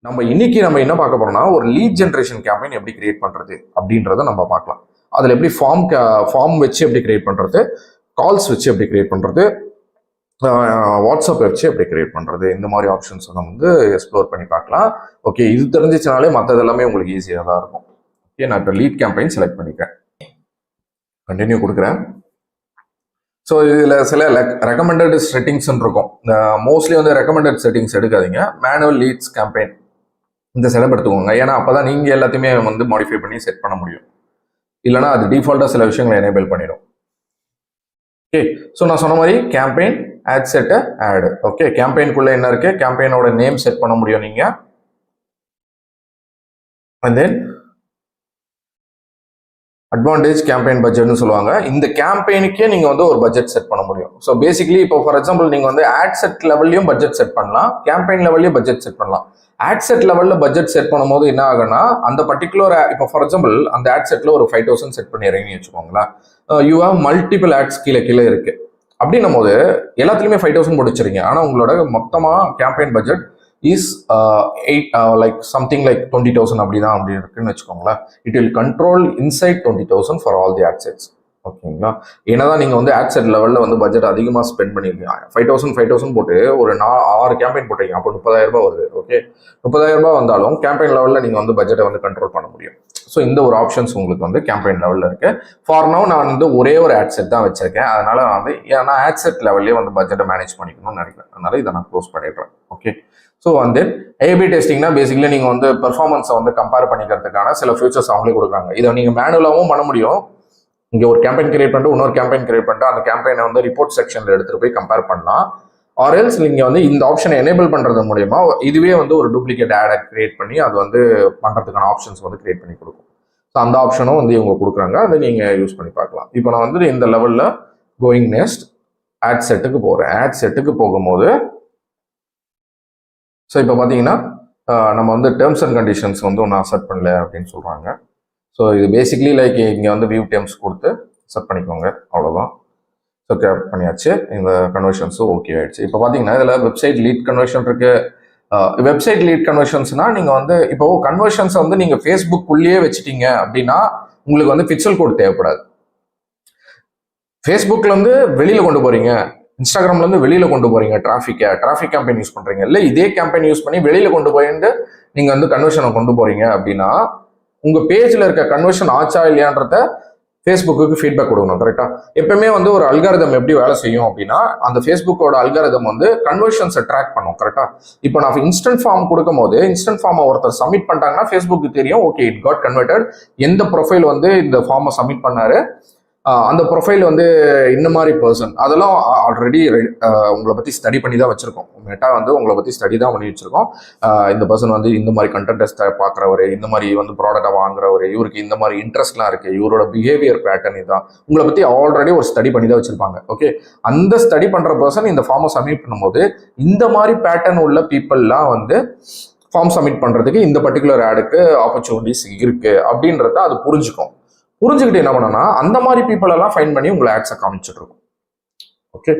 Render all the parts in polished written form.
நம்ம இன்னைக்கு என்ன பார்க்க போறோம்னா ஒரு லீட் ஜென்ரேஷன் கேம்பெயின் எப்படி கிரியேட் பண்றது அப்படின்றத நம்ம பார்க்கலாம். அதுல எப்படி ஃபார்ம் வச்சு எப்படி கிரியேட் பண்றது, கால்ஸ் வச்சு எப்படி கிரியேட் பண்றது, வாட்ஸ்அப் வச்சு எப்படி கிரியேட் பண்றது, இந்த மாதிரி ஆப்ஷன்ஸ் நம்ம எக்ஸ்ப்ளோர் பண்ணி பார்க்கலாம். ஓகே, இது தெரிஞ்சிச்சுனாலே மற்றது எல்லாமே உங்களுக்கு ஈஸியாக தான் இருக்கும். ஓகே, நான் இப்போ லீட் கேம்பெயின் செலக்ட் பண்ணிக்கிறேன், கண்டினியூ கொடுக்குறேன். ஸோ இதில் சில ரெக்கமெண்டட் செட்டிங்ஸ் இருக்கும். மோஸ்ட்லி ரெக்கமெண்டட் செட்டிங்ஸ் எடுக்காதீங்க. மேனுவல் லீட்ஸ் கேம்பெயின் இந்த செலவு எடுத்துக்கோங்க. ஏன்னா அப்போதான் நீங்கள் எல்லாத்தையுமே மாடிஃபை பண்ணி செட் பண்ண முடியும். இல்லைனா அது டிஃபால்ட்டாக சில விஷயங்களை எனேபிள் பண்ணிடும். ஓகே, ஸோ நான் சொன்ன மாதிரி கேம்பெயின் ஆட் செட்டு ஆடு. ஓகே, கேம்பெயின்குள்ளே என்ன இருக்கு, கேம்பெயினோட நேம் செட் பண்ண முடியும் நீங்கள். அண்ட் தென் அட்வான்டேஜ் கேம்பெயின் பட்ஜெட்னு சொல்லுவாங்க. இந்த கேம்பெயினுக்கே நீங்கள் ஒரு பட்ஜெட் செட் பண்ண முடியும். ஸோ பேசிக்லி இப்போ ஃபார் எக்ஸாம்பிள் நீங்கள் ஆட் செட் லெவல்லையும் பட்ஜெட் செட் பண்ணலாம், கேம்பெயின் லெவல்லையும் பட்ஜெட் செட் பண்ணலாம். ஆட் செட் லெவலில் பட்ஜெட் செட் பண்ணும்போது என்ன ஆகுனா, அந்த பர்டிகுலர் இப்போ ஃபார் எக்ஸாம்பிள் அந்த ஆட் செட்டில் ஒரு 5000 செட் பண்ணிடுறீங்கன்னு வச்சுக்கோங்களேன். யூ ஹேவ் மல்டிபிள் ஆட்ஸ் கீழே இருக்கு. அப்படின்னும் போது எல்லாத்துலேயுமே 5000 போட்டுச்சுறீங்க. ஆனால் உங்களோட மொத்தமாக கேம்பெயின் பட்ஜெட் இஸ் 20,000 அப்படி இருக்குன்னு வச்சுக்கோங்களேன். It will control inside 20,000 for all the ad sets. ஓகேங்களா, என்னதான் நீங்கள் ஆட் செட் லெவலில் பட்ஜெட் அதிகமாக ஸ்பெண்ட் பண்ணிருக்கீங்க. 5,000 போட்டு ஒரு 6 கேம்பெயின் போட்டீங்க, அப்போ 30,000 வருது. ஓகே, 30,000 வந்தாலும் கேம்பெயின் லெவலில் நீங்கள் பட்ஜெட்டை கண்ட்ரோல் பண்ண முடியும். ஸோ இந்த ஒரு ஆப்ஷன்ஸ் உங்களுக்கு கேம்பெயின் லெவலில் இருக்கு. ஃபார் நவ் நான் ஒரே ஒரு ஆட் செட் தான் வச்சிருக்கேன். அதனால நான் ஆட் செட் லெவல்லே பட்ஜெட்டை மேனேஜ் பண்ணிக்கணும்னு நினைக்கிறேன். அதனால இதை நான் க்ளோஸ் பண்ணிடுறேன். ஓகே, ஸோ ஏபி டெஸ்டிங்னா பேசிக்கலி நீங்கள் பெர்ஃபார்மன்ஸை கம்பேர் பண்ணிக்கிறதுக்கான சில ஃபியூச்சர்ஸ் அவங்களே கொடுக்குறாங்க. இதை நீங்கள் மேனுவலாகவும் பண்ண முடியும். இங்கே ஒரு கேம்பெயின் கிரியேட் பண்ணிட்டு இன்னொரு கேம்பெயின் கிரியேட் பண்ணிட்டு அந்த கேம்பெயினை ரிப்போர்ட் செக்ஷனில் எடுத்துகிட்டு போய் கம்பேர் பண்ணலாம். ஆர்எல்ஸ் நீங்கள் இந்த ஆப்ஷனை எனேபிள் பண்ணுறது மூலயமா இதுவே ஒரு டூப்ளிகேட் ஆடை கிரியேட் பண்ணி அது பண்ணுறதுக்கான ஆப்ஷன்ஸ் கிரியேட் பண்ணி கொடுக்கும். ஸோ அந்த ஆப்ஷனும் இவங்க கொடுக்குறாங்க, அதை நீங்கள் யூஸ் பண்ணி பார்க்கலாம். இப்போ நான் இந்த லெவலில் கோயிங் நெக்ஸ்ட் ஆட் செட்டுக்கு போகிறேன். ஆட் செட்டுக்கு போகும்போது ஸோ இப்போ பார்த்தீங்கன்னா நம்ம டேர்ம்ஸ் அண்ட் கண்டிஷன்ஸ் ஒன்றும் அக்செப்ட் பண்ணல அப்படின்னு சொல்கிறாங்க. ஸோ இது பேசிக்லி இங்கே வியூ டேர்ம்ஸ் கொடுத்து செட் பண்ணிக்கோங்க, அவ்வளோதான். ஸோ கேப் பண்ணியாச்சு. இந்த கன்வர்ஷன்ஸும் ஓகே ஆயிடுச்சு. இப்போ பார்த்தீங்கன்னா இதில் வெப்சைட் லீட் கன்வர்ஷன் இருக்கு. வெப்சைட் லீட் கன்வர்ஷன்ஸ்னா நீங்கள் இப்போ கன்வர்ஷன்ஸை நீங்கள் ஃபேஸ்புக்குள்ளேயே வச்சுட்டீங்க அப்படின்னா உங்களுக்கு பிக்சல் கோட் தேவைப்படாது. ஃபேஸ்புக்லேருந்து வெளியில் கொண்டு போகிறீங்க, இன்ஸ்டாகிராம்லேருந்து வெளியில் கொண்டு போகிறீங்க, டிராஃபிக் கேம்பெயின் யூஸ் பண்ணுறீங்க, இல்லை இதே கேம்பெயின் யூஸ் பண்ணி வெளியில் கொண்டு போயிட்டு நீங்கள் கன்வர்ஷனை கொண்டு போகிறீங்க அப்படின்னா உங்கள் பேஜில் இருக்க கன்வர்ஷன் ஆச்சா இல்லையான்றத ஃபேஸ்புக்கு ஃபீட்பேக் கொடுக்கணும். கரெக்டாக எப்பவுமே ஒரு அல்காரிதம் எப்படி வேலை செய்யும் அப்படின்னா, அந்த ஃபேஸ்புக்கோட அல்காரிதம் கன்வர்ஷன்ஸை ட்ராக் பண்ணும். கரெக்டாக இப்போ நான் இன்ஸ்டன்ட் ஃபார்ம் கொடுக்கும் போது இன்ஸ்டன்ட் ஃபார்மை ஒருத்தர் சப்மிட் பண்ணிட்டாங்கன்னா ஃபேஸ்புக்கு தெரியும், ஓகே இட் காட் கன்வெர்டட். எந்த ப்ரொஃபைல் இந்த ஃபார்மை சப்மிட் பண்ணாரு, அந்த ப்ரொஃபைல் இந்த மாதிரி பர்சன், அதெல்லாம் ஆல்ரெடி உங்களை பற்றி ஸ்டடி பண்ணி தான் வச்சிருக்கோம். மெட்டா உங்களை பற்றி ஸ்டடி தான் பண்ணி வச்சிருக்கோம். இந்த பர்சன் இந்த மாதிரி கண்டென்ட்டை பார்க்குறவர், இந்த மாதிரி ப்ராடக்டை வாங்குறவர், இவருக்கு இந்த மாதிரி இன்ட்ரெஸ்ட்லாம் இருக்குது, இவரோட பிஹேவியர் பேட்டர்ன் இதுதான், உங்களை பற்றி ஆல்ரெடி ஒரு ஸ்டடி பண்ணி தான் வச்சிருப்பாங்க. ஓகே, அந்த ஸ்டடி பண்ணுற பர்சன் இந்த ஃபார்மை சப்மிட் பண்ணும்போது இந்த மாதிரி பேட்டர்ன் உள்ள பீப்புளெலாம் ஃபார்ம் சப்மிட் பண்ணுறதுக்கு இந்த பர்டிகுலர் ஆடுக்கு ஆப்பர்ச்சுனிட்டிஸ் இருக்குது அப்படின்றத அது புரிஞ்சுக்கிட்டு என்ன பண்ணனா அந்த மாதிரி பீப்புள் எல்லாம் ஃபைண்ட் பண்ணி உங்களை ஆட்ஸை காமிச்சிட்டு இருக்கும். ஓகே,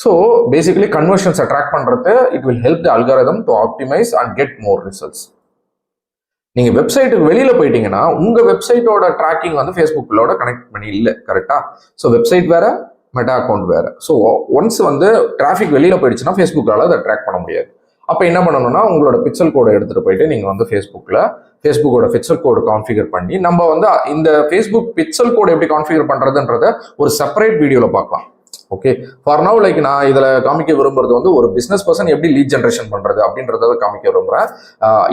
ஸோ பேசிக்கலி கன்வர்ஷன்ஸை ட்ராக் பண்றது it will help the algorithm to optimise and get more results. நீங்க வெப்சைட்டுக்கு வெளியில போயிட்டீங்கன்னா உங்க வெப்சைட்டோட ட்ராக்கிங் ஃபேஸ்புக்கோட கனெக்ட் பண்ணி இல்லை. கரெக்டா? ஸோ வெப்சைட் வேற, மெட்டா அக்கௌண்ட் வேற. ஸோ ஒன்ஸ் டிராஃபிக் வெளியில போயிடுச்சுன்னா ஃபேஸ்புக்கால அதை ட்ராக் பண்ண முடியாது. அப்போ என்ன பண்ணணும்னா உங்களோட பிக்சல் கோடை எடுத்துட்டு போயிட்டு நீங்கள் ஃபேஸ்புக்கோட பிக்சல் கோடு கான்ஃபிகர் பண்ணி நம்ம இந்த ஃபேஸ்புக் பிக்சல் கோடு எப்படி கான்ஃபிகர் பண்றதுன்றத ஒரு செப்பரேட் வீடியோவில் பார்க்கலாம். ஓகே, ஃபார் நவ் நான் இதில் காமிக்க விரும்புறது ஒரு பிஸ்னஸ் பர்சன் எப்படி லீட் ஜென்ரேஷன் பண்றது அப்படின்றத காமிக்க விரும்புகிறேன்.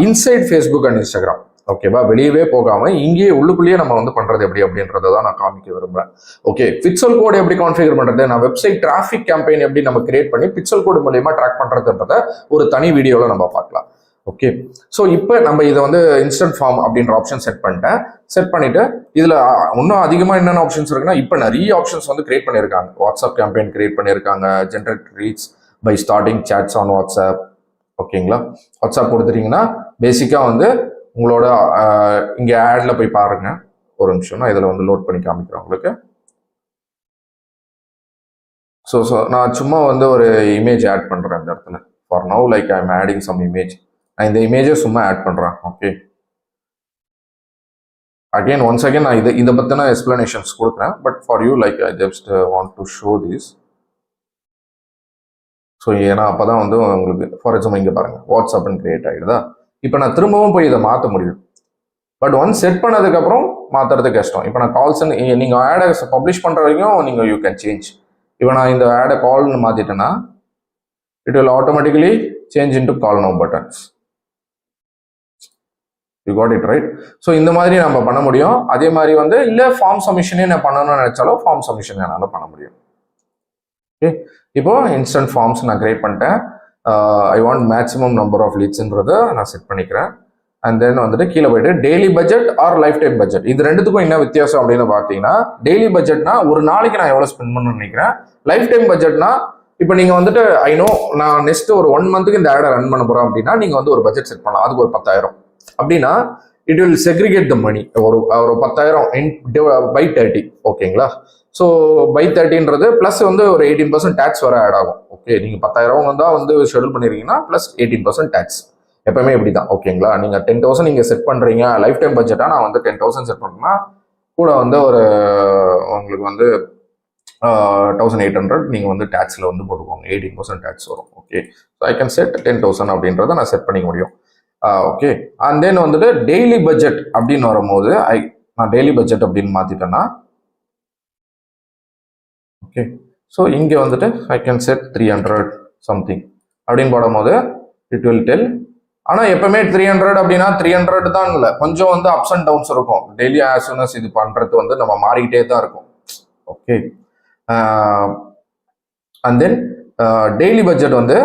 Inside Facebook and Instagram. ஓகேவா, வெளியவே போகாம இங்கேயே உள்ளுக்குள்ளேயே நம்ம பண்றது எப்படி அப்படின்றத தான் நான் காமிக்க விரும்புறேன். ஓகே, பிக்சல் கோடு எப்படி கான்ஃபிகர் பண்றது, நான் வெப்சைட் டிராஃபிக் கேம்பெயின் எப்படி நம்ம கிரியேட் பண்ணி பிக்சல் கோடு மூலமா ட்ராக் பண்றதுன்றத ஒரு தனி வீடியோவில் நம்ம பார்க்கலாம். ஓகே, ஸோ இப்போ நம்ம இதை இன்ஸ்டன்ட் ஃபார்ம் அப்படின்ற ஆப்ஷன் செட் பண்ணிட்டு இதில் இன்னும் அதிகமாக என்னென்ன ஆப்ஷன்ஸ் இருக்குன்னா, இப்போ நிறைய ஆப்ஷன்ஸ் கிரியேட் பண்ணியிருக்காங்க. வாட்ஸ்அப் கேம்பெயின் கிரியேட் பண்ணியிருக்காங்க, generate reach by starting chats on WhatsApp. ஓகேங்களா, வாட்ஸ்அப் கொடுத்துட்டீங்கன்னா பேசிக்காக உங்களோட இங்கே ஆட்ல போய் பாருங்க. ஒரு நிமிஷம் நான் இதில் லோட் பண்ணி காமிக்கிறேன் உங்களுக்கு. ஸோ நான் சும்மா ஒரு இமேஜ் ஆட் பண்ணுறேன் இந்த இடத்துல. For now I am adding some image. நான் இந்த இமேஜை சும்மா ஆட் பண்ணுறேன். ஓகே, அகெயின் ஒன்ஸ் அகெயின் நான் இதை பற்றின எக்ஸ்பிளனேஷன்ஸ் கொடுக்குறேன். But for you like I just want to show this. So ஏன்னா அப்போ தான் வந்து உங்களுக்கு ஃபார் எக்ஸாம்பிள் இங்கே பாருங்கள் வாட்ஸ்அப்னு கிரியேட் ஆகிடுதா. இப்போ நான் திரும்பவும் போய் இதை மாற்ற முடியும். பட் ஒன்ஸ் செட் பண்ணதுக்கப்புறம் மாற்றுறது கஷ்டம். இப்போ நான் கால்ஸ்ன்னு நீங்கள் ஆடை பப்ளிஷ் பண்ணுற வரைக்கும் நீங்கள் யூ கேன் சேஞ்ச். இப்போ நான் இந்த ஆடை கால்னு மாற்றிட்டேன்னா it will automatically change into call now buttons. You got it right. So இந்த மாதிரி நம்ம பண்ண முடியும். அதே மாதிரி வந்து இல்லை ஃபார்ம் சப்மிஷனே நான் பண்ணணும்னு நினைச்சாலும் ஃபார்ம் சப்மிஷன் என்னால் பண்ண முடியும். ஓகே, இப்போ இன்ஸ்டன்ட் ஃபார்ம்ஸ் நான் கிரியேட் பண்ணிட்டேன். I want maximum number of லீட்ஸ்ன்றதை நான் செட் பண்ணிக்கிறேன். அண்ட் தென் வந்துட்டு கீழே போயிட்டு daily budget or life time budget, இது ரெண்டுத்துக்கும் என்ன வித்தியாசம் அப்படின்னு பார்த்தீங்கன்னா, டெய்லி பட்ஜெட்னா ஒரு நாளைக்கு நான் எவ்வளோ ஸ்பெண்ட் பண்ணணும்னு நினைக்கிறேன். லைஃப் டைம் பட்ஜெட்னா இப்போ நீங்கள் வந்துட்டு ஐ நோ நான் நெக்ஸ்ட் ஒரு 1 மந்த்துக்கு இந்த ஆடை ரன் பண்ண போகிறோம் அப்படின்னா நீங்கள் வந்து ஒரு பட்ஜெட் செட் பண்ணலாம். அதுக்கு ஒரு 10,000 அப்படின்னா இட் வில் செக்ரிகேட் த மணி. ஒரு 10,000 by 30. ஓகேங்களா. ஸோ by 30ன்றது ப்ளஸ் வந்து ஒரு 18% டேக்ஸ் வர ஆட் ஆகும். ஓகே, நீங்கள் 10,000 தான் வந்து ஷெடியூல் பண்ணிருக்கீங்கன்னா ப்ளஸ் 18% டேக்ஸ் எப்பவுமே இப்படி தான். ஓகேங்களா. நீங்கள் 10,000 நீங்கள் செட் பண்ணுறீங்க லைஃப் டைம் பட்ஜெட்டாக, நான் வந்து 10,000 செட் பண்ணுறேன்னா கூட வந்து ஒரு உங்களுக்கு வந்து 1,800 நீங்கள் வந்து டேக்ஸில் வந்து போட்டுக்கோங்க. 18% டேக்ஸ் வரும். Okay, so I can set 10,000 அப்படின்றத நான் செட் பண்ணிக்க முடியும். ஓகே, அண்ட் தென் வந்துட்டு டெய்லி பட்ஜெட் அப்படின்னு வரும்போது நான் டெய்லி பட்ஜெட் அப்படின்னு மாற்றிட்டேன்னா ஓகே, ஸோ இங்கே வந்துட்டு ஐ கேன் செட் 300 சம்திங் அப்படின்னு போடும்போது இட் வில் டெல். ஆனால் எப்பவுமே 300 அப்படின்னா 300 தான் இல்லை, கொஞ்சம் வந்து அப்ஸ் அண்ட் டவுன்ஸ் இருக்கும். டெய்லி ஆஸ் சூன் அஸ் இது பண்ணுறது வந்து நம்ம மாறிக்கிட்டே தான் இருக்கும். Okay, and then daily budget வந்து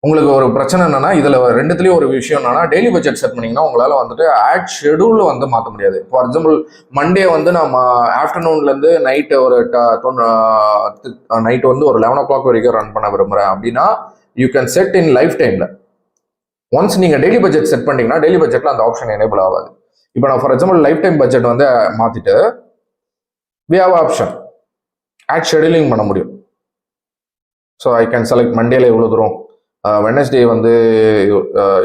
உங்களுக்கு ஒரு பிரச்சனை என்னன்னா, இதில் ரெண்டுத்துலேயும் ஒரு விஷயம் என்னன்னா, டெய்லி பட்ஜெட் செட் பண்ணிங்கன்னா உங்களால் வந்துட்டு ஆட் ஷெடியூல் வந்து மாற்ற முடியாது. ஃபார் எக்ஸாம்பிள் மண்டே வந்து நம்ம ஆஃப்டர்நூன்லேருந்து நைட்டு ஒரு நைட்டு வந்து ஒரு 11 o'clock வரைக்கும் ரன் பண்ண விரும்புகிறேன் அப்படின்னா you can set in life டைமில். ஒன்ஸ் நீங்கள் டெய்லி பட்ஜெட் செட் பண்ணிட்டீங்கன்னா டெய்லி பட்ஜெட்டில் அந்த ஆப்ஷன் எனேபிள் ஆகாது. இப்போ நான் for example life time budget வந்து மாற்றிட்டு we have option ad scheduling பண்ண முடியும். ஸோ ஐ கேன் செலக்ட் மண்டேல எவ்வளோ தூரம், வெனஸ்டே வந்து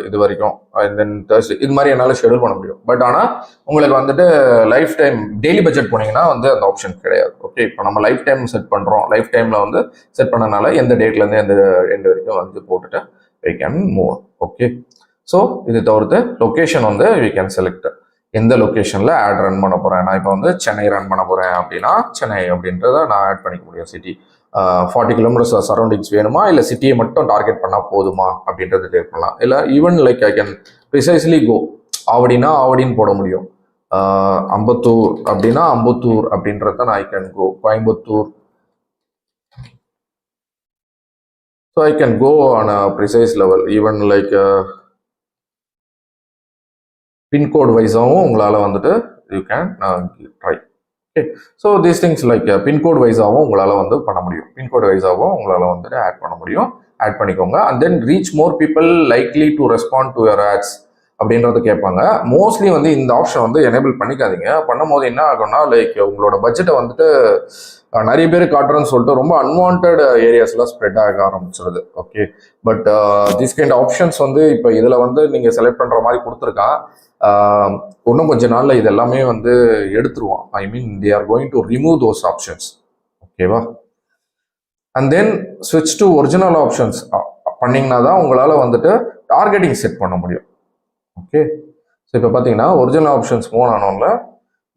இது வரைக்கும், தென் தேர்ஸ்டே, இது மாதிரி என்னால் ஷெடியூல் பண்ண முடியும். பட் ஆனால் உங்களுக்கு வந்துட்டு லைஃப் டைம் டெய்லி பட்ஜெட் போனீங்கன்னா வந்து அந்த ஆப்ஷன் கிடையாது. ஓகே, இப்போ நம்ம லைஃப் டைம் செட் பண்ணுறோம். லைஃப் டைமில் வந்து செட் பண்ணனால எந்த டேட்லேருந்து எந்த எண்டு வரைக்கும் வந்து போட்டுட்டு we can move. Okay, so இது தவிர்த்து லொக்கேஷன் வந்து we can select எந்த லொக்கேஷனில் ஆட் ரன் பண்ண போகிறேன். நான் இப்போ வந்து சென்னை ரன் பண்ண போகிறேன் அப்படின்னா சென்னை அப்படின்றத நான் ஆட் பண்ணிக்க முடியும். சிட்டி 40 kilometers சரௌண்டிங்ஸ் வேணுமா, இல்லை சிட்டியை மட்டும் டார்கெட் பண்ணால் போதுமா அப்படின்றது டேட் பண்ணலாம். இல்லை even like I can precisely go ஆவடினா ஆவடின்னு போட முடியும். அம்பத்தூர் அப்படின்னா அம்பத்தூர் அப்படின்றத நான் I can go Coimbatore. So I can go on a precise level, even like pin code வைஸாகவும் உங்களால் வந்துட்டு you can try. Okay, so these things like pin code வைஸாகவும் உங்களால் வந்து பண்ண முடியும். pin code வைஸாகவும் உங்களால் வந்துட்டு ஆட் பண்ண முடியும். ஆட் பண்ணிக்கோங்க. and then reach more people likely to respond to your ads அப்படின்றது கேட்பாங்க. மோஸ்ட்லி வந்து இந்த ஆப்ஷன் வந்து எனேபிள் பண்ணிக்காதீங்க. பண்ணும்போது என்ன ஆகும்னா லைக் உங்களோட பட்ஜெட்டை வந்துட்டு நிறைய பேர் காட்டுறேன்னு சொல்லிட்டு ரொம்ப அன்வான்ட் ஏரியாஸ்லாம் ஸ்ப்ரெட் ஆக ஆரம்பிச்சிருது. Okay, but this kind options வந்து இப்போ இதில் வந்து நீங்கள் செலக்ட் பண்ணுற மாதிரி கொடுத்துருக்கான். இன்னும் கொஞ்ச நாளில் இது எல்லாமே வந்து எடுத்துருவான். I mean they are going to remove those options. ஓகேவா. அண்ட் தென் ஸ்விட்ச் டு ஒரிஜினல் ஆப்ஷன்ஸ் பண்ணிங்கன்னா தான் உங்களால் வந்துட்டு டார்கெட்டிங் செட் பண்ண முடியும். ஓகே, ஸோ இப்போ பார்த்தீங்கன்னா ஒரிஜினல் ஆப்ஷன்ஸ் மூவ் ஆனோம்ல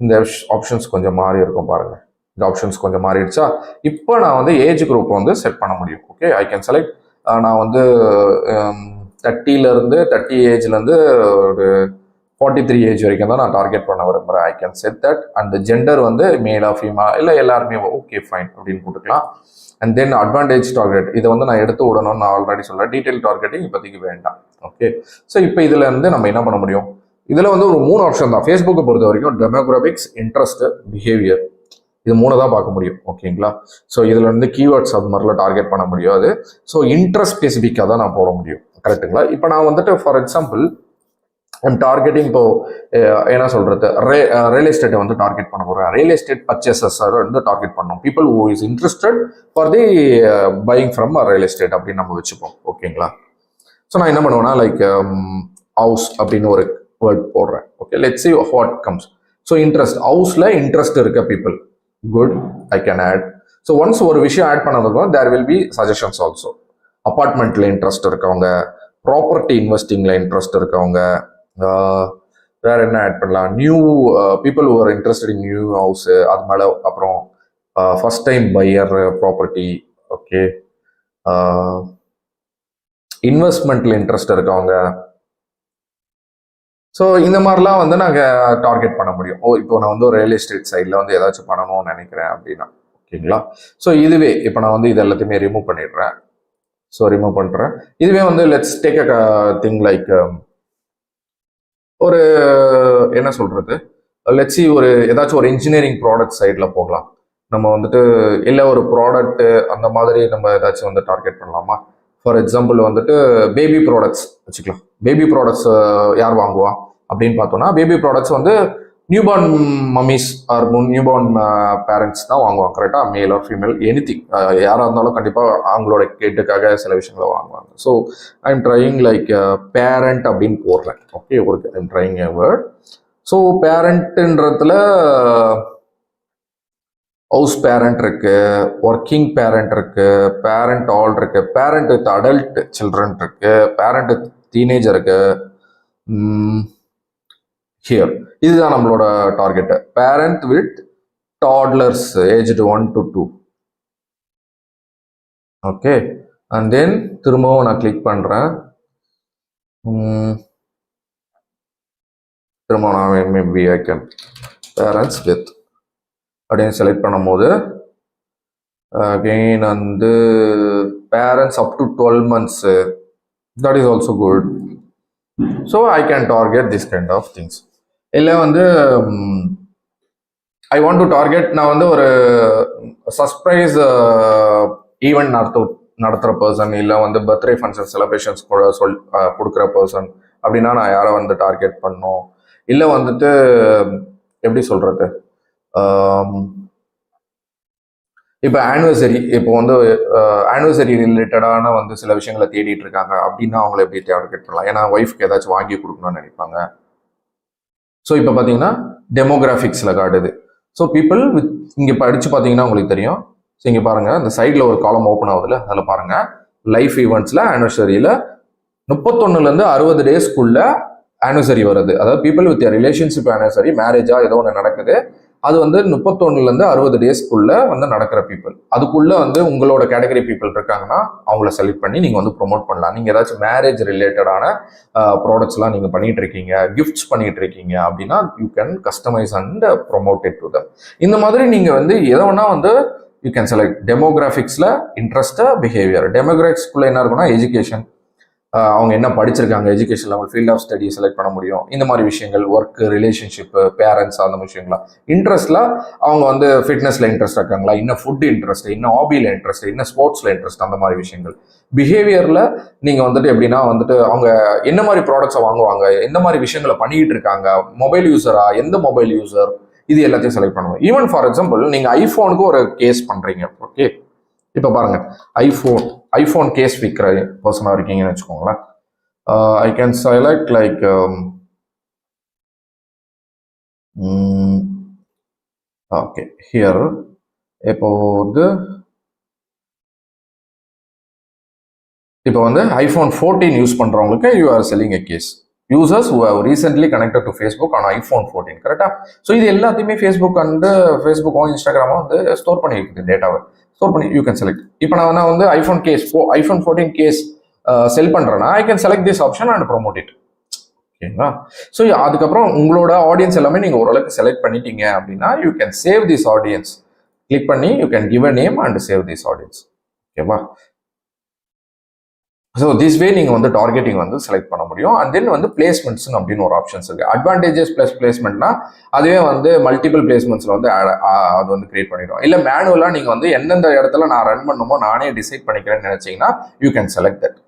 இந்த ஆப்ஷன்ஸ் கொஞ்சம் மாறி இருக்கும் பாருங்கள். இந்த ஆப்ஷன்ஸ் கொஞ்சம் மாறிடுச்சா. இப்போ நான் வந்து ஏஜ் குரூப் வந்து செட் பண்ண முடியும். Okay, I can select. நான் வந்து 30 ஏஜ்லேருந்து ஒரு 43 ஏஜ் வரைக்கும் தான் நான் டார்கெட் பண்ண விரும்புகிறேன். I can set that. And gender வந்து மேலா ஃபீமேல் இல்லை எல்லாருமே ஓகே ஃபைன் அப்படின்னு போட்டுக்கலாம். அண்ட் தென் அட்வான்டேஜ் டார்கெட் இதை வந்து நான் எடுத்து விடணும்னு நான் ஆல்ரெடி சொல்கிறேன். டீட்டெயில் டார்கெட்டிங் இப்போதைக்கு வேண்டாம். ஓகே, ஸோ இப்போ இதில் இருந்து நம்ம என்ன பண்ண முடியும், இதில் வந்து ஒரு 3 ஆப்ஷன் தான். ஃபேஸ்புக்கை பொறுத்த வரைக்கும் டெமோகிராபிக்ஸ், இன்ட்ரெஸ்ட், பிஹேவியர், இது 3 தான் பார்க்க முடியும். ஓகேங்களா. ஸோ இதில் வந்து கீவேர்ட்ஸ் அது மாதிரிலாம் டார்கெட் பண்ண முடியாது. ஸோ இன்ட்ரெஸ்ட் ஸ்பெசிஃபிக்காக தான் நான் போட முடியும். கரெக்டுங்களா. இப்போ நான் வந்துட்டு ஃபார் எக்ஸாம்பிள் டார்கெட்டிங் இப்போ என்ன சொல்றது, ரியல் எஸ்டேட்டை வந்து டார்கெட் பண்ண போகிறேன். ரியல் எஸ்டேட் பர்ச்சேசஸ் வந்து டார்கெட் பண்ணணும். People who is interested for the buying from real estate அப்படின்னு நம்ம வச்சுப்போம். ஓகேங்களா. ஸோ நான் என்ன பண்ணுவேன்னா லைக் ஹவுஸ் அப்படின்னு ஒரு வேர்ட் போடுறேன். Okay, let's see what comes. So interest, ஹவுஸில் இன்ட்ரெஸ்ட் இருக்க people, good, I can add. So once ஒரு விஷயம் ஆட் பண்ணதுக்கும் there will be suggestions also. அப்பார்ட்மெண்ட்டில் இன்ட்ரெஸ்ட் இருக்கவங்க, ப்ராப்பர்ட்டி இன்வெஸ்டிங்கில் இன்ட்ரெஸ்ட் இருக்கவங்க, வேற என்ன ஆட் பண்ணலாம், new people who are interested in new house, அது மேலே அப்புறம் first time buyer property, okay, இன்வெஸ்ட்மெண்ட்டில் இன்ட்ரெஸ்ட் இருக்கவங்க. ஸோ இந்த மாதிரிலாம் வந்து நாங்கள் டார்கெட் பண்ண முடியும். இப்போ நான் வந்து ஒரு ரியல் எஸ்டேட் சைடில் வந்து ஏதாச்சும் பண்ணணும்னு நினைக்கிறேன் அப்படின்னா, ஓகேங்களா. ஸோ இதுவே இப்போ நான் வந்து இது எல்லாத்தையுமே ரிமூவ் பண்ணிடுறேன். ஸோ ரிமூவ் பண்ணுறேன். இதுவே வந்து let's take a thing like ஒரு என்ன சொல்கிறது, லெட்ஸி ஒரு ஏதாச்சும் ஒரு இன்ஜினியரிங் ப்ராடக்ட் சைடில் போகலாம். நம்ம வந்துட்டு இல்லை ஒரு ப்ராடக்ட்டு அந்த மாதிரி நம்ம ஏதாச்சும் வந்து டார்கெட் பண்ணலாமா. ஃபார் எக்ஸாம்பிள் வந்துட்டு பேபி ப்ராடக்ட்ஸ் வச்சுக்கலாம். பேபி ப்ராடக்ட்ஸ் யார் வாங்குவா அப்படின்னு பார்த்தோம்னா, பேபி ப்ராடக்ட்ஸ் வந்து newborn mummies or newborn parents தான் வாங்குவாங்க, கரெக்டாக, மேல் ஆர் ஃபீமேல் எனிதிங் யாராக இருந்தாலும் கண்டிப்பாக அவங்களோட கேட்டுக்காக சில விஷயங்களை வாங்குவாங்க. So I am trying like parent அப்படின்னு போடுறேன். ஓகே, ஒரு I am trying a word. So பேரண்ட்டுன்றதுல ஹவுஸ் பேரண்ட் இருக்கு, ஒர்க்கிங் பேரண்ட் இருக்கு, பேரண்ட் ஆல் இருக்கு, பேரண்ட் வித் அடல்ட் சில்ட்ரன் இருக்கு, பேரண்ட் வித் டீனேஜர் இருக்கு. ஹியர் இதுதான் நம்மளோட target, parent with toddlers aged 1 to 2. Okay, and then திரும்பவும் நான் கிளிக் பண்றேன். திரும்ப நான் maybe I can parents with அப்படின்னு செலக்ட் பண்ணும்போது அகெயின் வந்து parents up to 12 months, that is also good. So I can target this kind of things. இல்லை வந்து ஐ வாண்ட் டு டார்கெட், நான் வந்து ஒரு சர்ப்ரைஸ் ஈவெண்ட் நடத்துகிற பர்சன், இல்லை வந்து பர்த்டே ஃபங்க்ஷன் செலிப்ரேஷன்ஸ் கொடுக்குற பர்சன் அப்படின்னா நான் யாரை வந்து டார்கெட் பண்ணணும். இல்லை வந்துட்டு எப்படி சொல்கிறது, இப்போ ஆனிவர்சரி, இப்போ வந்து ஆனிவர்சரி ரிலேட்டடான வந்து சில விஷயங்களை தேடிட்டு இருக்காங்க அப்படின்னா அவங்களை எப்படி டார்கெட் பண்ணலாம். ஏன்னா ஒய்ஃப்க்கு ஏதாச்சும் வாங்கி கொடுக்கணும்னு நினைப்பாங்க. ஸோ இப்போ பார்த்தீங்கன்னா டெமோகிராஃபிக்ஸில் காட்டுது. ஸோ பீப்புள் வித் இங்கே படித்து பார்த்தீங்கன்னா உங்களுக்கு தெரியும். ஸோ இங்கே பாருங்கள், இந்த சைடில் ஒரு காலம் ஓப்பன் ஆகுதுல, அதில் பாருங்கள் லைஃப் ஈவெண்ட்ஸில் ஆனிவர்சரியில் 31 to 60 டேஸ்க்குள்ள ஆனிவர்சரி வருது. அதாவது பீப்புள் வித் ரிலேஷன்ஷிப் ஆனிவர்சரி, மேரேஜாக ஏதோ ஒன்று நடக்குது, அது வந்து 31 to 60 டேஸ்க்குள்ள வந்து நடக்கிற பீப்புள். அதுக்குள்ள வந்து உங்களோட கேட்டகரி பீப்புள் இருக்காங்கன்னா அவங்கள செலக்ட் பண்ணி நீங்கள் வந்து ப்ரொமோட் பண்ணலாம். நீங்கள் ஏதாச்சும் மேரேஜ் ரிலேட்டடான ப்ராடக்ட்ஸ்லாம் நீங்கள் பண்ணிட்டு இருக்கீங்க, கிஃப்ட்ஸ் பண்ணிட்டு இருக்கீங்க அப்படின்னா you can customize and promote it to them. இந்த மாதிரி நீங்கள் வந்து எதை வேணா வந்து யூ கேன் செலக்ட். டெமோகிராஃபிக்ஸில் இன்ட்ரெஸ்ட், பிஹேவியர். டெமோகிராஃபிக்ஸ்குள்ள என்ன இருக்குன்னா எஜுகேஷன், அவங்க என்ன படிச்சிருக்காங்க, education level, field of study select பண்ண முடியும். இந்த மாதிரி விஷயங்கள், ஒர்க், ரிலேஷன்ஷிப்பு, பேரண்ட்ஸ், அந்த விஷயங்கள்லாம். இன்ட்ரெஸ்ட்ல அவங்க வந்து ஃபிட்னஸ்ல இன்ட்ரெஸ்ட் இருக்காங்களா, இன்னும் ஃபுட் இன்ட்ரெஸ்ட், இன்னும் ஹாபியில் இன்ட்ரெஸ்ட், இன்னும் ஸ்போர்ட்ஸ்ல இன்ட்ரெஸ்ட், அந்த மாதிரி விஷயங்கள். பிஹேவியர்ல நீங்க வந்துட்டு எப்படின்னா வந்துட்டு அவங்க என்ன மாதிரி ப்ராடக்ட்ஸை வாங்குவாங்க, எந்த மாதிரி விஷயங்களை பண்ணிக்கிட்டு இருக்காங்க, மொபைல் யூசரா, எந்த மொபைல் யூசர், இது எல்லாத்தையும் செலக்ட் பண்ணுவோம். ஈவன் ஃபார் எக்ஸாம்பிள் நீங்க ஐஃபோனுக்கு ஒரு கேஸ் பண்றீங்க. ஓகே, இப்போ பாருங்க, ஐஃபோன் கேஸ் விற்கிற பர்சனாக இருக்கீங்கன்னு வச்சுக்கோங்களேன். I can select like okay here. இப்போ வந்து ஐஃபோன் 14 யூஸ் பண்றவங்களுக்கு you are selling a case. Users who have recently connected to Facebook on iPhone 14, கரெக்டா? ஸோ இது எல்லாத்தையுமே ஃபேஸ்புக்கும் இன்ஸ்டாகிராமும் வந்து ஸ்டோர் பண்ணி வைக்குது, டேட்டாவை ஸ்டோர் பண்ணி யூ கேன் செலக்ட். இப்போ நான் வந்து ஐஃபோன் 14 கேஸ் செல் பண்றேன்னா I can select this option and promote it. ஓகேங்களா? ஸோ அதுக்கப்புறம் உங்களோட ஆடியன்ஸ் எல்லாமே நீங்க ஓரளவுக்கு செலக்ட் பண்ணிட்டீங்க அப்படின்னா you can save this audience. Click பண்ணி you can give a name and save this audience. ஓகேவா? ஸோ திஸ் வே நீங்கள் வந்து டார்கெட்டிங் வந்து செலக்ட் பண்ண முடியும். அண்ட் தென் வந்து பிளேஸ்மெண்ட்ஸ் அப்படின்னு ஒரு ஆப்ஷன்ஸ் இருக்கு. அட்வான்டேஜஸ் பிளஸ் பிளேஸ்மெண்ட்னா அதுவே வந்து மல்டிபிள் பிளேஸ்மெண்ட்ஸ்ல வந்து அது வந்து கிரியேட் பண்ணிடும். இல்லை மேனுவலாக நீங்கள் வந்து எந்தெந்த இடத்துல நான் ரன் பண்ணுமோ நானே டிசைட் பண்ணிக்கிறேன்னு நினைச்சீங்கன்னா you can select that.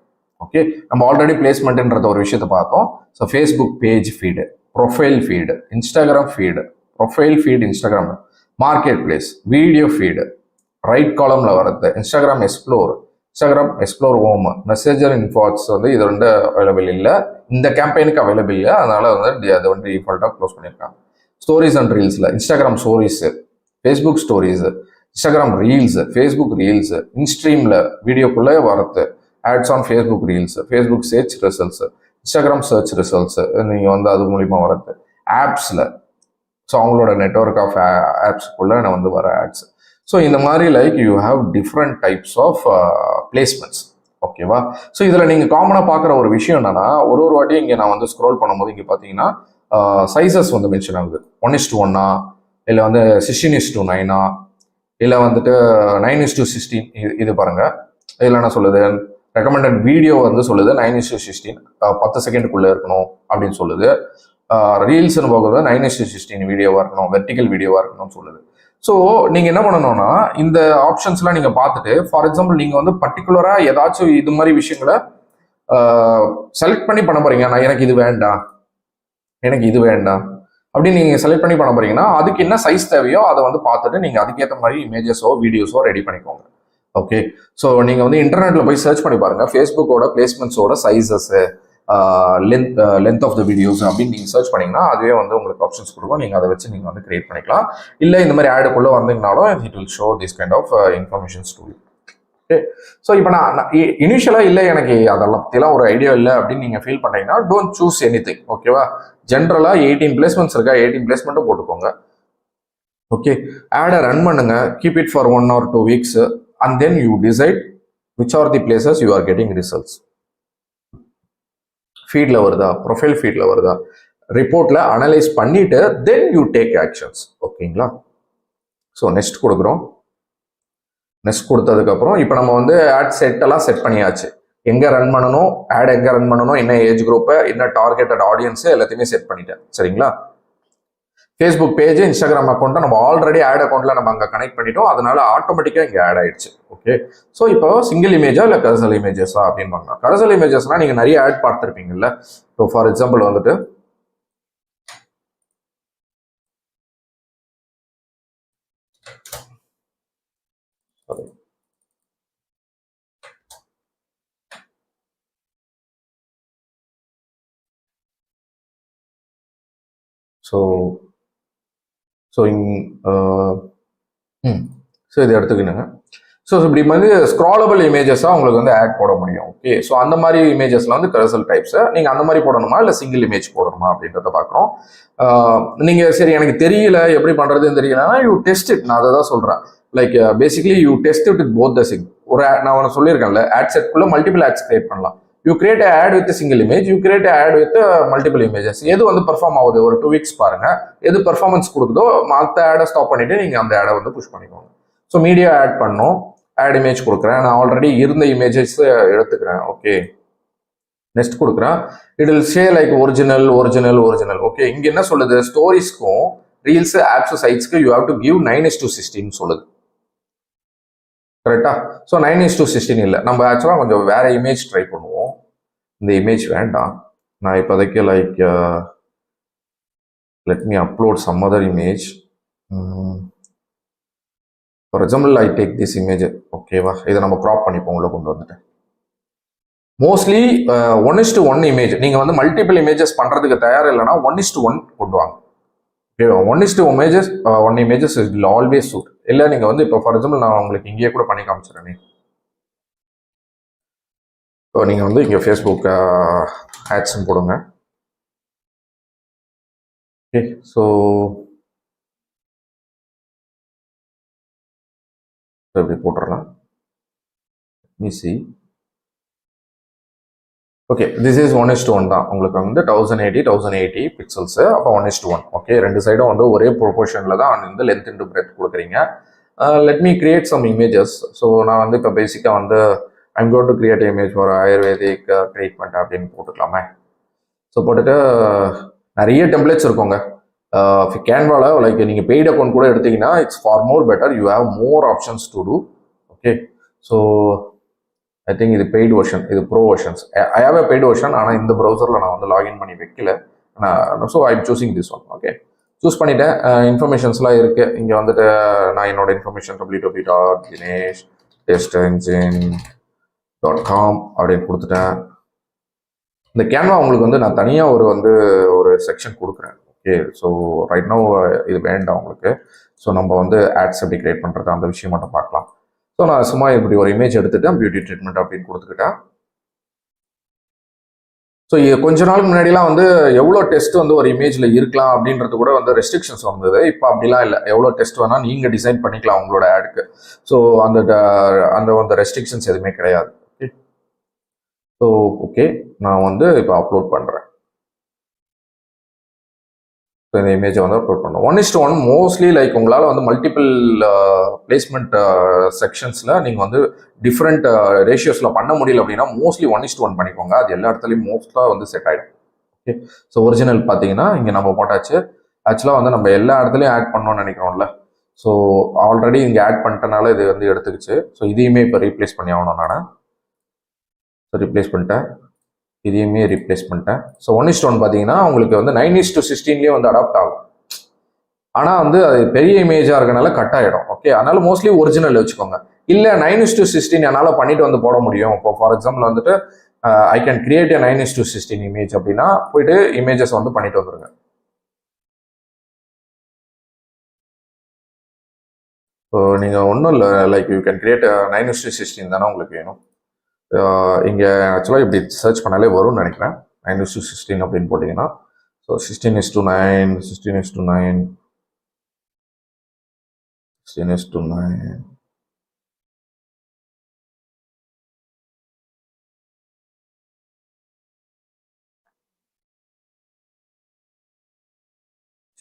Okay, நம்ம ஆல்ரெடி பிளேஸ்மெண்ட்ன்ற ஒரு விஷயத்தை பார்த்தோம். So Facebook page feed, profile feed, Instagram feed, profile feed Instagram, marketplace, video feed, right காலம்ல வரது, Instagram explore, Instagram explore home, messenger, inbox வந்து இது ரெண்டு அவைலபிள் இல்லை, இந்த கேம்பெயினுக்கு அவைலபிள் இல்லை, அதனால வந்து அதை வந்து டிஃபால்ட்டாக க்ளோஸ் பண்ணியிருக்காங்க. ஸ்டோரிஸ் அண்ட் ரீல்ஸில் Instagram stories, Facebook stories, Instagram reels, Facebook reels, இன்ஸ்ட்ரீமில் வீடியோக்குள்ளே வரது, ads on Facebook reels, Facebook search results, Instagram search results நீங்கள் வந்து அது மூலிமா வரது, ஆப்ஸில் ஸோ அவங்களோட நெட்ஒர்க் ஆஃப் ஆப்ஸ்க்குள்ளே நான் வந்து வர ஆட்ஸ். ஸோ இந்த மாதிரி like you have different types of placements. ஓகேவா? ஸோ இதில் நீங்கள் காமனாக பார்க்குற ஒரு விஷயம் என்னன்னா, ஒரு வாட்டியும் இங்கே நான் வந்து ஸ்க்ரோல் பண்ணும்போது இங்கே பார்த்தீங்கன்னா சைஸஸ் வந்து மென்ஷன் ஆகுது. 1:1 இல்லை வந்து 16:9 இல்லை வந்துட்டு 9:16. இது பாருங்க, இதில் என்ன சொல்லுது, ரெக்கமெண்டட் வீடியோ வந்து சொல்லுது 9:16 10 செகண்டுக்குள்ளே இருக்கணும் அப்படின்னு சொல்லுது. ரீல்ஸ்னு பார்க்குறது 9:16 வீடியோவாக இருக்கணும், வெர்டிக்கல் வீடியோவாக இருக்கணும்னு சொல்லுது. ஸோ நீங்கள் என்ன பண்ணணும்னா இந்த ஆப்ஷன்ஸ்லாம் நீங்கள் பார்த்துட்டு, ஃபார் எக்ஸாம்பிள் நீங்கள் வந்து பர்டிகுலராக ஏதாச்சும் இது மாதிரி விஷயங்களை செலக்ட் பண்ணி பண்ண போறீங்க. நான் எனக்கு இது வேண்டாம், எனக்கு இது வேண்டாம் அப்படின்னு நீங்கள் செலக்ட் பண்ணி பண்ண போறீங்கன்னா அதுக்கு என்ன சைஸ் தேவையோ அதை வந்து பார்த்துட்டு நீங்கள் அதுக்கேற்ற மாதிரி இமேஜஸோ வீடியோஸோ ரெடி பண்ணிக்கோங்க. ஓகே, ஸோ நீங்கள் வந்து இன்டர்நெட்டில் போய் சர்ச் பண்ணி பாருங்கள், ஃபேஸ்புக்கோட பிளேஸ்மெண்ட்ஸோட sizes, length of the videos அப்படின்னு நீங்கள் சர்ச் பண்ணிங்கன்னா அதுவே வந்து உங்களுக்கு ஆப்ஷன்ஸ் கொடுக்கும். நீங்கள் அதை வச்சு நீங்கள் வந்து கிரியேட் பண்ணிக்கலாம். இல்லை இந்த மாதிரி ஆடுக்குள்ளே வந்தீங்கனாலும் it will show this kind of informations to you. Okay, so இப்போ நான் இனிஷியலாக இல்லை எனக்கு அதெல்லாம் பற்றிலாம் ஒரு ஐடியா இல்லை அப்படின்னு நீங்கள் ஃபீல் பண்ணீங்கன்னா டோன்ட் சூஸ் எனி திங். ஓகேவா? ஜென்ரலாக 18 பிளேஸ்மெண்ட்ஸ் இருக்கா, 18 பிளேஸ்மெண்ட்டும் போட்டுக்கோங்க. ஓகே, ஆடை ரன் பண்ணுங்க, keep it for 1 or 2 weeks and then you decide which are the places you are getting results. ஃபீட்ல வருதா, ப்ரொஃபைல் ஃபீட்ல வருதா, ரிப்போர்ட்ல அனலைஸ் பண்ணிட்டு தென் யூ டேக் ஆக்ஷன்ஸ். ஓகேங்களா? ஸோ நெக்ஸ்ட் கொடுக்குறோம். நெக்ஸ்ட் கொடுத்ததுக்கப்புறம் இப்போ நம்ம வந்து ஆட் செட்டெல்லாம் செட் பண்ணியாச்சு. எங்கே ரன் பண்ணணும், ஆட் எங்கே ரன் பண்ணணும், என்ன ஏஜ் குரூப்பு, என்ன டார்கெட்டட் ஆடியன்ஸு எல்லாத்தையுமே செட் பண்ணிட்டேன். சரிங்களா? ஃபேஸ்புக் பேஜ், இன்ஸ்டாகிராம் அக்கௌண்ட்டை நம்ம ஆல்ரெடி ஆட் அக்கௌண்ட்டில் நம்ம அங்கே கனெக்ட் பண்ணிட்டோம், அதனால ஆட்டோமேட்டிக்காக இங்கே ஆட் ஆயிடுச்சு. ஓகே, ஸோ இப்போ சிங்கிள் இமேஜா இல்லை கர்சல் இமேஜஸா அப்படின்னு பார்க்கலாம். கர்சல் இமேஜஸ்னா நீங்கள் நிறைய ஆட் பார்த்துருப்பீங்கல்ல. ஸோ ஃபார் எக்ஸாம்பிள் வந்துட்டு ஸோ இதை எடுத்துக்கணுங்க. ஸோ இப்படி வந்து ஸ்க்ராலபிள் இமேஜஸாக உங்களுக்கு வந்து ஆட் போட முடியும். ஓகே, ஸோ அந்த மாதிரி இமேஜஸ்லாம் வந்து கர்சல் டைப்ஸ். நீங்கள் அந்த மாதிரி போடணுமா இல்லை சிங்கிள் இமேஜ் போடணுமா அப்படின்றத பார்க்குறோம். நீங்கள் சரி எனக்கு தெரியல எப்படி பண்ணுறதுன்னு தெரியலன்னா யூ டெஸ்ட் இட். நான் அதை தான் சொல்கிறேன். Like basically you test it with both the சிங். ஒரு நான் ஒன்று சொல்லியிருக்கேன்ல, ஆட் செட்குள்ளே மல்டிபிள் ஆட்ஸ் கிரியேட் பண்ணலாம். You create ad with single image, you create ad with multiple images. எது வந்து பெர்ஃபார்ம் ஆகுது ஒரு 2 weeks பாருங்க, எது பெர்ஃபார்மன்ஸ் கொடுக்குதோ மற்ற ஆடை ஸ்டாப் பண்ணிட்டு நீங்கள் அந்த ஆடை வந்து புஷ் பண்ணிக்கோங்க. ஸோ மீடியா ஆட் பண்ணோம், ஆட் இமேஜ் கொடுக்குறேன். நான் ஆல்ரெடி இருந்த இமேஜஸ் எடுத்துக்கிறேன். ஓகே, நெக்ஸ்ட் கொடுக்குறேன். It will say like original original original. Okay, இங்கே என்ன சொல்லுது, ஸ்டோரிஸ்க்கும் ரீல்ஸ், ஆப்ஸ், சைட்ஸ்க்கு யூ ஹேவ் டு கிவ் 9:16 சொல்லுது. கரெக்டா? ஸோ 9:16 இல்லை, நம்ம ஆக்சுவலாக கொஞ்சம் வேற இமேஜ் ட்ரை பண்ணுவோம். இந்த இமேஜ் வேண்டாம், நான் இப்போதைக்கு like let me upload some other image. For example I take this image. ஓகேவா? இதை நம்ம க்ராப் பண்ணிப்போம், உள்ள கொண்டு வந்துட்டு. Mostly 1:1 image. நீங்கள் வந்து மல்டிபிள் இமேஜஸ் பண்ணுறதுக்கு தயார் இல்லைன்னா 1:1 கொண்டு வாங்க. ஓகேவா? 1:1 இமேஜஸ் வில் ஆல்வேஸ் சூட். இல்லை நீங்கள் வந்து இப்போ ஃபார் எக்ஸாம்பிள் நான் உங்களுக்கு இங்கேயே கூட பண்ணி காமிச்சிடறேன். ஸோ நீங்கள் வந்து இங்கே ஃபேஸ்புக் ஆட்ஸ்ன்னு போடுங்க. ஓகே, ஸோ இப்படி போட்டுடலாம். மிஸ்ஸி. ஓகே, திஸ் இஸ் 1:1 தான். உங்களுக்கு வந்து 1080 பிக்சல்ஸ், அப்போ 1:1. ஓகே, ரெண்டு சைடும் வந்து ஒரே ப்ரொபோர்ஷனில் தான் வந்து லென்த் இன்டு பிரெத் கொடுக்குறீங்க. Let me create some images. So நான் வந்து இப்போ பேசிக்காக வந்து I'm going to create image for Ayurvedic treatment அப்படின்னு போட்டுக்கலாமே. ஸோ போட்டுட்டு நிறைய டெம்ப்ளேட்ஸ் இருக்குங்க கேன்வாவில். லைக் நீங்கள் பெய்ட் அக்கௌண்ட் கூட எடுத்தீங்கன்னா it's for more better, you have more options to do. Okay, so I think இது பெய்டு வெர்ஷன், இது pro versions. I have a paid version, ஆனால் இந்த ப்ரௌசரில் நான் வந்து லாகின் பண்ணி வைக்கல. So I M choosing this one. Okay, choose பண்ணிட்டேன். இன்ஃபர்மேஷன்ஸ்லாம் இருக்குது. இங்கே வந்துட்டு நான் என்னோட information www.dinesh test engine .com அப்படின்னு கொடுத்துட்டேன். இந்த கேன்வா உங்களுக்கு வந்து நான் தனியாக ஒரு செக்ஷன் கொடுக்குறேன். ஓகே, ஸோ ரைட் நோ இது வேண்டாம் உங்களுக்கு. ஸோ நம்ம வந்து ஆட்ஸ் எப்படி கிரியேட் பண்ணுறது அந்த விஷயம் மட்டும் பார்க்கலாம். ஸோ நான் சும்மா இப்படி ஒரு இமேஜ் எடுத்துட்டேன், பியூட்டி ட்ரீட்மெண்ட் அப்படின்னு கொடுத்துக்கிட்டேன். ஸோ கொஞ்ச நாளுக்கு முன்னாடிலாம் வந்து எவ்வளோ டெஸ்ட் வந்து ஒரு இமேஜில் இருக்கலாம் அப்படின்றது கூட வந்து ரெஸ்ட்ரிக்ஷன்ஸ் வந்தது. இப்போ அப்படிலாம் இல்லை, எவ்வளோ டெஸ்ட் வேணால் நீங்கள் டிசைன் பண்ணிக்கலாம் உங்களோட ஆடுக்கு. ஸோ அந்த ரெஸ்ட்ரிக்ஷன்ஸ் எதுவுமே கிடையாது. ஓகே, ஸோ ஓகே நான் வந்து இப்போ அப்லோட் பண்ணுறேன். ஸோ இந்த இமேஜை வந்து அப்லோட் பண்ணுறோம். 1:1 மோஸ்ட்லி லைக் உங்களால் வந்து மல்டிபிள் பிளேஸ்மெண்ட் செக்ஷன்ஸில் நீங்கள் வந்து டிஃப்ரெண்ட் ரேஷியோஸில் பண்ண முடியல அப்படின்னா மோஸ்ட்லி 1:1 பண்ணிக்கோங்க. அது எல்லா இடத்துலையும் மோஸ்ட்டாக வந்து செட் ஆகிடும். ஓகே, ஸோ ஒரிஜினல் பார்த்தீங்கன்னா இங்கே நம்ம போட்டாச்சு. ஆக்சுவலாக வந்து நம்ம எல்லா இடத்துலையும் ஆட் பண்ணோம்னு நினைக்கிறோம்ல. ஸோ ஆல்ரெடி இங்கே ஆட் பண்ணிட்டனால இது வந்து எடுத்துக்கிச்சு. ஸோ இதையுமே இப்போ ரீப்ளேஸ் பண்ணி ஆகணும் நான். ஸோ ரீப்ளேஸ் பண்ணிட்டேன், இதையுமே ரீப்ளேஸ் பண்ணிட்டேன். ஸோ 1:1 பார்த்தீங்கன்னா உங்களுக்கு வந்து 9:16 வந்து அடாப்ட் ஆகும். ஆனால் வந்து அது பெரிய இமேஜாக இருக்கனால கட் ஆகிடும். ஓகே, அதனால மோஸ்ட்லி ஒரிஜினல் வச்சுக்கோங்க. இல்லை 9:16 என்னால் பண்ணிட்டு வந்து போட முடியும். இப்போ ஃபார் எக்ஸாம்பிள் வந்துட்டு ஐ கேன் கிரியேட் ஏ 9:16 இமேஜ் அப்படின்னா போயிட்டு இமேஜஸ் வந்து பண்ணிட்டு வந்துருங்க. ஸோ நீங்கள் ஒன்றும் இல்லை, லைக் யூ கேன் கிரியேட் 9:16 தானே உங்களுக்கு வேணும். இங்கே ஆக்சுவலாக இப்படி சர்ச் பண்ணாலே வரும்னு நினைக்கிறேன். 9:16 அப்படின்னு போட்டிங்கன்னா ஸோ 16:9 16:9 16:9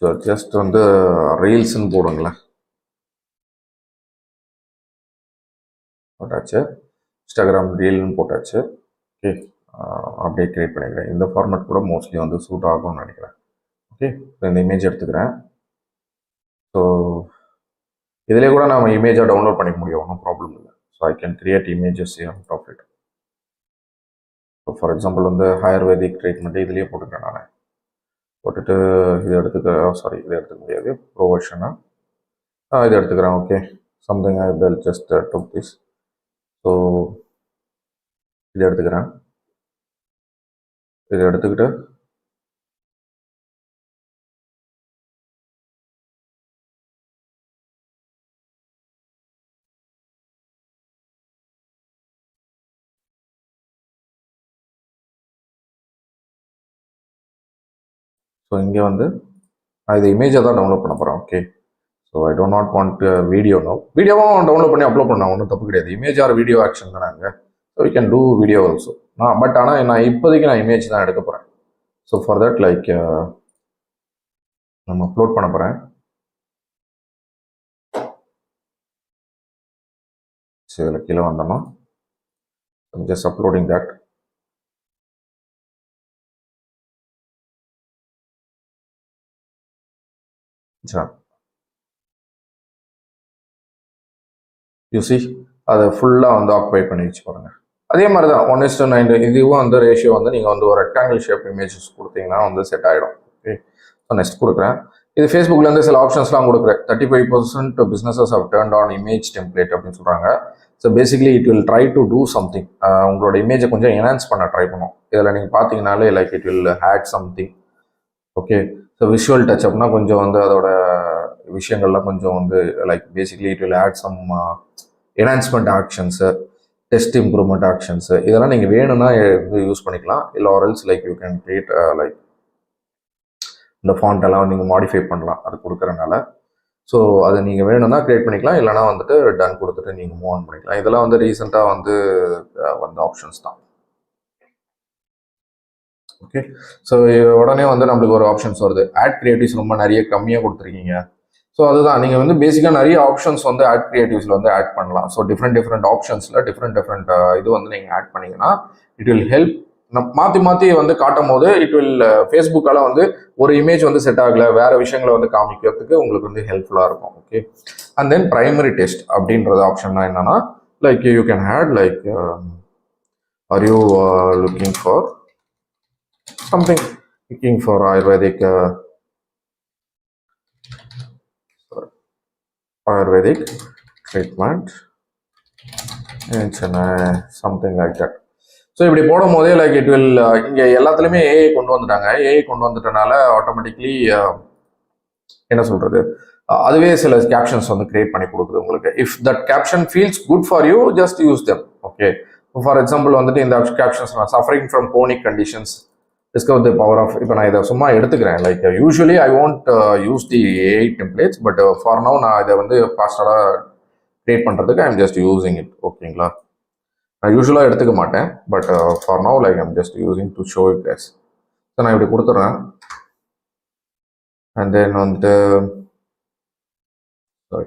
ஸோ ஜஸ்ட் வந்து ரீல்ஸ்ன்னு போடுங்களேன். போட்டாச்சு, இன்ஸ்டாகிராம் ரீல்னு போட்டாச்சு. ஓகே, அப்படியே கிரியேட் பண்ணிக்கிறேன். இந்த ஃபார்மேட் கூட மோஸ்ட்லி வந்து சூட் ஆகும்னு நினைக்கிறேன். ஓகே, ஸோ இந்த இமேஜ் எடுத்துக்கிறேன். ஸோ இதிலே கூட நம்ம இமேஜாக டவுன்லோட் பண்ணிக்க முடியும், ஒன்றும் ப்ராப்ளம் இல்லை. So I can create images out of it. So for example வந்து ஆயுர்வேதிக் ட்ரீட்மெண்ட் இதுலேயே போட்டுக்கிறேன் நான். போட்டுட்டு இது எடுத்துக்க இதை எடுத்துக்க முடியாது, ப்ரோ வெர்ஷனாக இது எடுத்துக்கிறேன். Okay, something I will just took this. So இதை எடுத்துக்கிறேன். இதை எடுத்துக்கிட்டு ஸோ இங்கே வந்து நான் இதை இமேஜை தான் டவுன்லோட் பண்ண போகிறேன். Okay, so I don't not want video no. வீடியோவும் டவுன்லோட் பண்ணி அப்லோட் பண்ண ஒன்றும் தப்பு கிடையாது. இமேஜ் ஆர் வீடியோ ஆக்ஷன் தானே அங்கே. So we can do video also. But ஆனால் நான் இப்போதைக்கு நான் இமேஜ் தான் எடுக்க போகிறேன். ஸோ ஃபார் தட் லைக் நம்ம அப்லோட் பண்ண போகிறேன். ஸோ இதில் கீழே வந்தோம்னா ஜஸ்ட் அப்லோடிங் தட். யூசி அதை ஃபுல்லாக வந்து ஆக்குபை பண்ணி வச்சு பாருங்க. அதே மாதிரி தான் 1:9 இதுவும் வந்து ரேஷியோ வந்து நீங்கள் வந்து ஒரு ரெக்டாங்கிள் ஷேப் இமேஜஸ் கொடுத்தீங்கன்னா வந்து செட் ஆகிடும். ஓகே, ஸோ நெக்ஸ்ட் கொடுக்குறேன். இது ஃபேஸ்புக்லேருந்து சில ஆப்ஷன்ஸ்லாம் கொடுக்குறேன். 35% businesses have turned on image template அப்படின்னு சொல்கிறாங்க. So basically it will try to do something. உங்களோட இமேஜை கொஞ்சம் என்ஹான்ஸ் பண்ண ட்ரை பண்ணும். இதில் நீங்கள் பார்த்தீங்கனாலே like it will add something. Okay, so visual touch அப்னா கொஞ்சம் வந்து அதோட விஷயங்கள்லாம் கொஞ்சம் வந்து like basically it will add some enhancement actions, test improvement actions, இதெல்லாம் நீங்கள் வேணும்னா யூஸ் பண்ணிக்கலாம். இல்லை or else like you can create like இந்த ஃபாண்ட் எல்லாம் நீங்கள் மாடிஃபை பண்ணலாம் அது கொடுக்குறனால. ஸோ அதை நீங்கள் வேணும்னா கிரியேட் பண்ணிக்கலாம், இல்லைனா வந்துட்டு டன் கொடுத்துட்டு நீங்கள் மூவ் ஆன் பண்ணிக்கலாம். இதெல்லாம் வந்து ரீசெண்டாக வந்து வந்த ஆப்ஷன்ஸ் தான். ஓகே, ஸோ உடனே வந்து நம்மளுக்கு ஒரு ஆப்ஷன்ஸ் வருது. ஆட் கிரியேட்டிவ்ஸ் ரொம்ப நிறைய கம்மியாக கொடுத்துருக்கீங்க. ஸோ அதுதான் நீங்கள் வந்து பேசிக்காக நிறைய ஆப்ஷன்ஸ் வந்து ஆட் கிரியேட்டிவ்ஸில் வந்து ஆட் பண்ணலாம். ஸோ டிஃப்ரெண்ட் ஆப்ஷன்ஸில் டிஃப்ரெண்ட் இது வந்து நீங்கள் ஆட் பண்ணிங்கன்னா இட் வில் ஹெல்ப். மாற்றி மாற்றி வந்து காட்டும் போது இட் வில் ஃபேஸ்புக்கால் வந்து ஒரு இமேஜ் வந்து செட் ஆகலை, வேறு விஷயங்களை வந்து காமிக்கிறதுக்கு உங்களுக்கு வந்து ஹெல்ப்ஃபுல்லாக இருக்கும். Okay, and then primary text அப்படின்றது ஆப்ஷன்னா என்னன்னா like you can had like are you looking for something, looking for Ayurvedic treatment Chennai something like that. So இப்படி போடும் போதே லைக் இட் வில் இங்கே எல்லாத்துலேயுமே ஏஐ கொண்டு வந்துட்டாங்க. ஏஐ கொண்டு வந்துட்டனால ஆட்டோமேட்டிக்லி என்ன சொல்றது, அதுவே சில கேப்ஷன்ஸ் வந்து கிரியேட் பண்ணி கொடுக்குது உங்களுக்கு. If that caption feels good for you, just use them. Okay, for example வந்துட்டு இந்த captions suffering from chronic conditions, discover the power of. இப்போ நான் இதை சும்மா எடுத்துக்கிறேன். Like usually I won't use the AI templates, but for now நான் இதை வந்து ஃபாஸ்டாக கிரியேட் பண்ணுறதுக்கு ஐம் ஜஸ்ட் யூஸிங் இட். ஓகேங்களா, நான் யூஸ்வலாக எடுத்துக்க மாட்டேன், but for now like I'm just using to show it guys. So நான் இப்படி கொடுத்துட்றேன். அண்ட் தென் வந்துட்டு சாரி,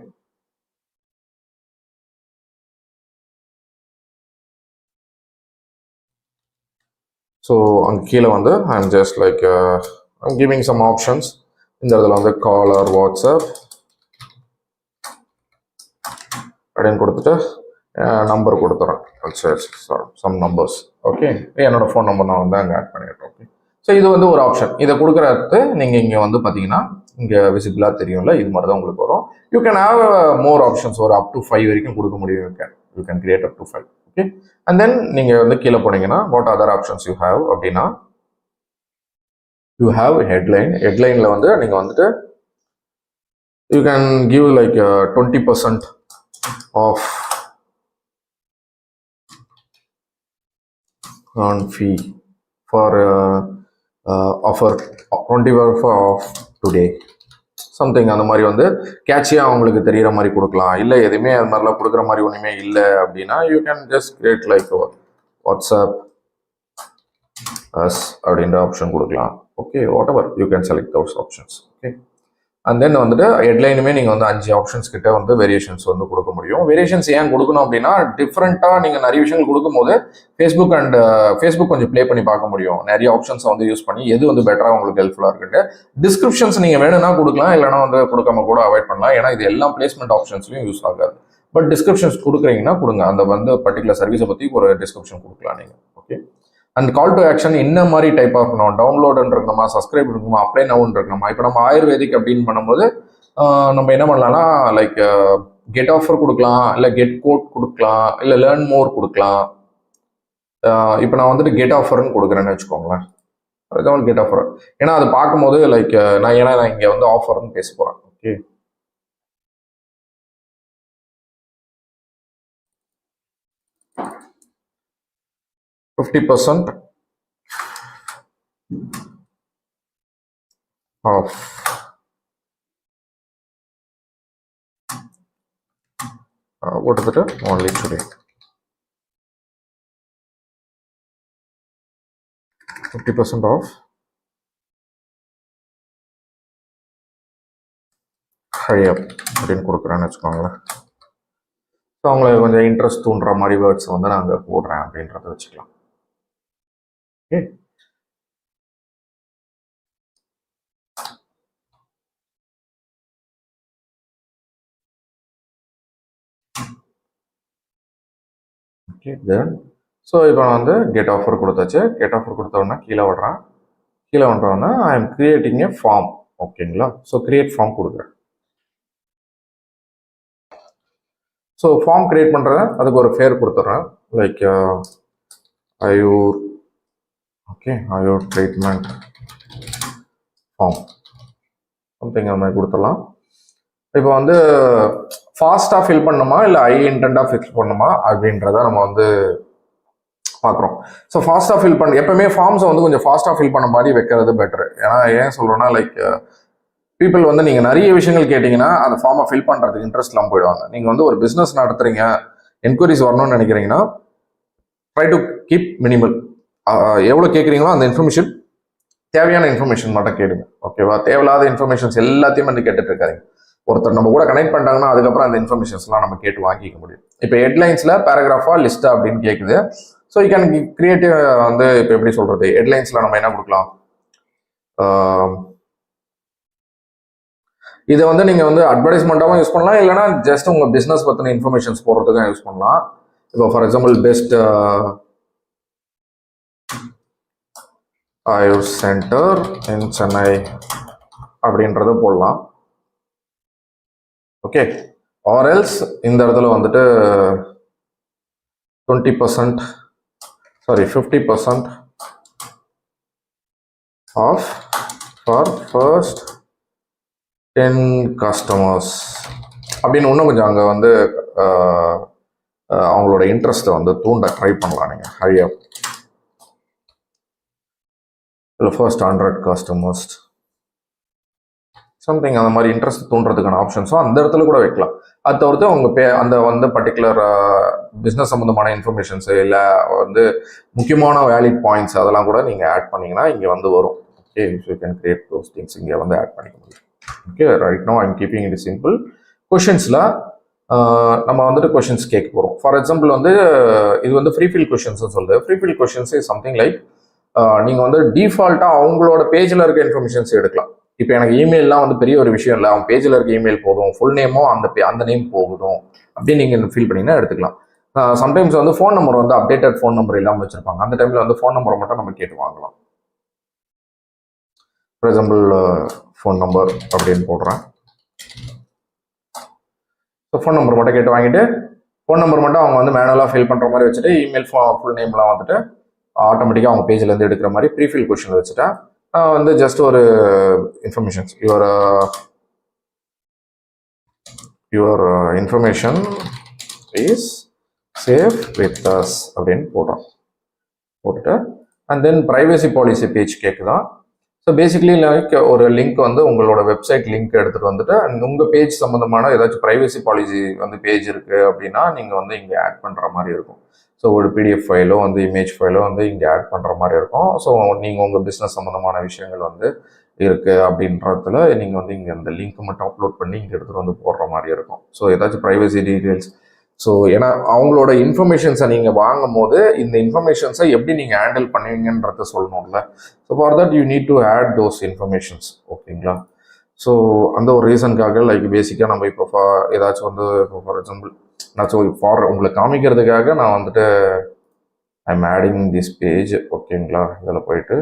ஸோ அங்கே கீழே வந்து I'm just like I'm giving some options. இந்த இடத்துல வந்து கால் ஆர் வாட்ஸ்அப் அப்படின்னு கொடுத்துட்டு நம்பர் கொடுத்துறேன். Some numbers. ஓகே, என்னோட ஃபோன் நம்பர் நான் வந்து அங்கே ஆட் பண்ணிடுறேன். ஓகே, ஸோ இது வந்து ஒரு ஆப்ஷன். இதை கொடுக்குறது நீங்கள் இங்கே வந்து பார்த்தீங்கன்னா இங்கே விசிபிளாக தெரியும்ல, இது மாதிரி தான் உங்களுக்கு வரும். You can have more options, ஒரு அப் டு 5 வரைக்கும் கொடுக்க முடியும். You can create up to 5. Okay, and then நீங்கள் வந்து கீழே போனீங்கன்னா what other options you have அப்படின்னா, யூ ஹேவ் ஹெட்லைன். ஹெட்லைனில் வந்து நீங்கள் வந்துட்டு you can give like 20% off on fee for offer 20% off today something. அந்த மாதிரி வந்து கேட்சியாக அவங்களுக்கு தெரிகிற மாதிரி கொடுக்கலாம். இல்லை எதுவுமே அது மாதிரிலாம் கொடுக்குற மாதிரி ஒன்றுமே இல்லை அப்படின்னா you can just create like WhatsApp us அப்படின்ற ஆப்ஷன் கொடுக்கலாம். Okay, whatever you can select those options. Okay, and then வந்துட்டு ஹெட்லைனுமே நீங்கள் வந்து 5 ஆப்ஷன்ஸ் கிட்ட வந்து வேரியேஷன்ஸ் வந்து கொடுக்க முடியும். வேரியேஷன்ஸ் ஏன் கொடுக்கணும் அப்படின்னா, டிஃப்ரெண்ட்டாக நீங்கள் நிறைய விஷயங்கள் கொடுக்கும்போது ஃபேஸ்புக் கொஞ்சம் ப்ளே பண்ணி பார்க்க முடியும். நிறைய ஆப்ஷன்ஸை வந்து யூஸ் பண்ணி எது வந்து பெட்டராக உங்களுக்கு ஹெல்ப்ஃபுல்லாக இருக்குன்ட்டு. டிஸ்கிரிப்ஷன்ஸ் நீங்கள் வேணும்னா கொடுக்கலாம், இல்லைனா வந்து கொடுக்காம கூட அவாய்ட் பண்ணலாம். ஏன்னா இது எல்லா பிளேஸ்மெண்ட் ஆப்ஷன்ஸ்லையும் யூஸ் ஆகாது. பட் டிஸ்கிரிப்ஷன்ஸ் கொடுக்குறீங்கன்னா கொடுங்க. அந்த வந்து பர்டிகுலர் சர்வீஸை பற்றி ஒரு டிஸ்கிரிப்ஷன் கொடுக்கலாம் நீங்கள். Okay, and call to action என்ன மாதிரி டைப் ஆஃப் இருக்கணும், டவுன்லோடுன்னு இருக்கணுமா, சப்ஸ்கிரைப் இருக்கணுமா, அப்ளை நவுன்னு இருக்கணுமா. இப்போ நம்ம ஆயுர்வேதிக் அப்படின்னு பண்ணும்போது நம்ம என்ன பண்ணலாம்னா லைக் கெட் ஆஃபர் கொடுக்கலாம், இல்லை கெட் கோட் கொடுக்கலாம், இல்லை லேர்ன் மோர் கொடுக்கலாம். இப்போ நான் வந்துட்டு கெட் ஆஃபர்னு கொடுக்குறேன்னு வச்சுக்கோங்களேன். அதுக்கு கெட் ஆஃபர், ஏன்னா அது பார்க்கும்போது லைக் நான் இங்கே வந்து ஆஃபர்னு பேச போகிறேன். Okay, $50% off what is it only today. 50% off hurry up அப்படின்னு கொடுக்குறேன்னு வச்சுக்கோங்களேன். ஸோ அவங்களுக்கு கொஞ்சம் இன்ட்ரெஸ்ட் தூண்டுற மாதிரி வேர்ட்ஸ் வந்து நான் அங்கே போடுறேன் அப்படின்றத வச்சுக்கலாம். ஓகே, ஓகே தென் ஸோ இப்போ நான் வந்து கெட் ஆஃபர் கொடுத்தாச்சு. கெட் ஆஃபர் கொடுத்தோன்னா கீழே விடுறேன். கீழே விடுறோன்னா I am creating a form. ஓகேங்களா, ஸோ கிரியேட் ஃபார்ம் கொடுக்குறேன். ஸோ ஃபார்ம் கிரியேட் பண்ணுறேன், அதுக்கு ஒரு பேர் கொடுத்துட்றேன். லைக் ஐயூர் ட்ரீட்மெண்ட் ஃபார்ம் சம்திங் அந்த மாதிரி கொடுத்துடலாம். இப்போ வந்து ஃபாஸ்ட்டாக ஃபில் பண்ணணுமா இல்லை ஐ இன்டென்ட்டாக ஃபில் பண்ணணுமா அப்படின்றத நம்ம வந்து பார்க்குறோம். ஸோ ஃபாஸ்ட்டாக ஃபில் பண்ண எப்பவுமே ஃபார்ம்ஸை வந்து கொஞ்சம் ஃபாஸ்ட்டாக ஃபில் பண்ண மாதிரி வைக்கிறது பெட்டர். ஏன்னா ஏன் சொல்கிறேன்னா லைக் பீப்புள் வந்து நீங்கள் நிறைய விஷயங்கள் கேட்டிங்கன்னா அந்த ஃபார்மை ஃபில் பண்ணுறதுக்கு இன்ட்ரெஸ்ட்லாம் போயிடுவாங்க. நீங்கள் வந்து ஒரு பிஸ்னஸ் நடத்துறீங்க, என்கொயரிஸ் வரணும்னு நினைக்கிறீங்கன்னா ட்ரை டு கீப் மினிமல். எவ்வளோ கேட்குறீங்களோ அந்த இன்ஃபர்மேஷன் தேவையான இன்ஃபர்மேஷன் மட்டும் கேளுங்க. ஓகேவா, தேவையில்லாத இன்ஃபர்மேஷன்ஸ் எல்லாத்தையும் வந்து கேட்டுட்டு இருக்காதிங்க. ஒருத்தர் நம்ம கூட கனெக்ட் பண்ணிட்டாங்கன்னா அதுக்கப்புறம் அந்த இன்ஃபர்மேஷன்ஸ்லாம் நம்ம கேட்டு வாங்கிக்க முடியும். இப்போ ஹெட்லைன்ஸில் பேராகிராஃபா லிஸ்டா அப்படின்னு கேட்குது. ஸோ யூ கேன் கிரியேட்டிவ் வந்து இப்போ எப்படி சொல்கிறது, ஹெட்லைன்ஸில் நம்ம என்ன கொடுக்கலாம், இதை வந்து நீங்கள் வந்து அட்வர்டைஸ்மெண்ட்டாகவும் யூஸ் பண்ணலாம், இல்லைனா ஜஸ்ட் உங்கள் பிஸ்னஸ் பற்றின இன்ஃபர்மேஷன்ஸ் போடுறதுக்கும் யூஸ் பண்ணலாம். இப்போ for example best Ayur centre in Chennai அப்படின்றத போடலாம். ஓகே, ஆர் எல்ஸ் இந்த இடத்துல வந்துட்டு 20%, sorry, 50% off for first 10 customers அப்படின்னு இன்னும் கொஞ்சம் அங்கே வந்து அவங்களோட இன்ட்ரெஸ்ட்டை வந்து தூண்ட ட்ரை பண்ணலாம் நீங்கள் ஹரியா. இல்லை ஃபர்ஸ்ட் 100 customers சம்திங் அந்த மாதிரி இன்ட்ரெஸ்ட் தூண்டுறதுக்கான ஆப்ஷன்ஸும் அந்த இடத்துல கூட வைக்கலாம். அது தவிர்த்து உங்கள் அந்த வந்து பர்டிகுலர் பிஸ்னஸ் சம்மந்தமான இன்ஃபர்மேஷன்ஸு இல்லை வந்து முக்கியமான வேலிட் பாயிண்ட்ஸ் அதெல்லாம் கூட நீங்கள் ஆட் பண்ணிங்கன்னா இங்கே வந்து வரும். Okay, you can create those things இங்கே வந்து ஆட் பண்ணிக்க முடியும். Okay, right now I'm keeping it simple. கொஷின்ஸில் நம்ம வந்துட்டு கொஷின்ஸ் கேட்க போகிறோம். ஃபார் எக்ஸாம்பிள் வந்து இது வந்து ஃப்ரீஃபில் கொஷின்ஸ்னு சொல்லுது. ஃப்ரீஃபில் கொஷின்ஸ் இஸ் சம்திங் லைக் நீங்கள் வந்து டிஃபால்ட்டாக அவங்களோட பேஜில் இருக்க இன்ஃபர்மேஷன்ஸ் எடுக்கலாம். இப்போ எனக்கு இமெயிலெலாம் வந்து பெரிய ஒரு விஷயம் இல்லை, அவன் பேஜில் இருக்க இமெயில் போதும், ஃபுல் நேமும் அந்த நேம் போதும் அப்படின்னு நீங்கள் ஃபீல் பண்ணிங்கன்னா எடுத்துக்கலாம். சம்டைம்ஸ் வந்து ஃபோன் நம்பர் வந்து அப்டேட்டட் ஃபோன் நம்பர் இல்லாமல் வச்சுருப்பாங்க. அந்த டைமில் வந்து ஃபோன் நம்பரை மட்டும் நம்ம கேட்டு வாங்கலாம். ஃபார் எக்ஸாம்பிள் ஃபோன் நம்பர் அப்படின்னு போடுறேன். ஸோ ஃபோன் நம்பர் மட்டும் கேட்டு வாங்கிட்டு ஃபோன் நம்பர் மட்டும் அவங்க வந்து மேனுவலாக ஃபில் பண்ணுற மாதிரி வச்சுட்டு இமெயில் ஃபுல் நேம்லாம் வந்துட்டு ஆட்டோமேட்டிக்காக அவங்க பேஜ்லேருந்து எடுக்கிற மாதிரி ப்ரீஃபில் கொஷின் வச்சுட்டேன். வந்து ஜஸ்ட் ஒரு informations your information is safe with us அப்படின்னு போட்டுட்டு and then privacy policy page கேட்குதான். ஸோ பேசிக்கலி லைக் ஒரு லிங்க் வந்து உங்களோட வெப்சைட் லிங்க் எடுத்துகிட்டு வந்துட்டு உங்கள் பேஜ் சம்மந்தமான ஏதாச்சும் ப்ரைவசி பாலிசி வந்து பேஜ் இருக்குது அப்படின்னா நீங்கள் வந்து இங்கே ஆட் பண்ணுற மாதிரி இருக்கும். ஸோ ஒரு பிடிஎஃப் ஃபைலோ வந்து இமேஜ் ஃபைலோ வந்து இங்கே ஆட் பண்ணுற மாதிரி இருக்கும். ஸோ நீங்கள் உங்கள் பிஸ்னஸ் சம்மந்தமான விஷயங்கள் வந்து இருக்குது அப்படின்றதுல நீங்கள் வந்து இங்கே அந்த லிங்க் மட்டும் அப்லோட் பண்ணி இங்கே எடுத்துகிட்டு வந்து போடுற மாதிரி இருக்கும். ஸோ ஏதாச்சும் ப்ரைவசி டீட்டெயில்ஸ், ஸோ ஏன்னா அவங்களோட இன்ஃபர்மேஷன்ஸை நீங்கள் வாங்கும் போது இந்த இன்ஃபர்மேஷன்ஸை எப்படி நீங்கள் ஹேண்டில் பண்ணுவீங்கன்றத சொல்லணும்ல. So for that you need to add those informations. ஓகேங்களா? ஸோ அந்த ஒரு ரீசனுக்காக லைக் பேசிக்காக நம்ம இப்போ ஏதாச்சும் வந்து ஃபார் எக்ஸாம்பிள் நான் உங்களுக்கு காமிக்கிறதுக்காக நான் வந்துட்டு ஐம் ஆடிங் திஸ் பேஜ். ஓகேங்களா? இதில் போயிட்டு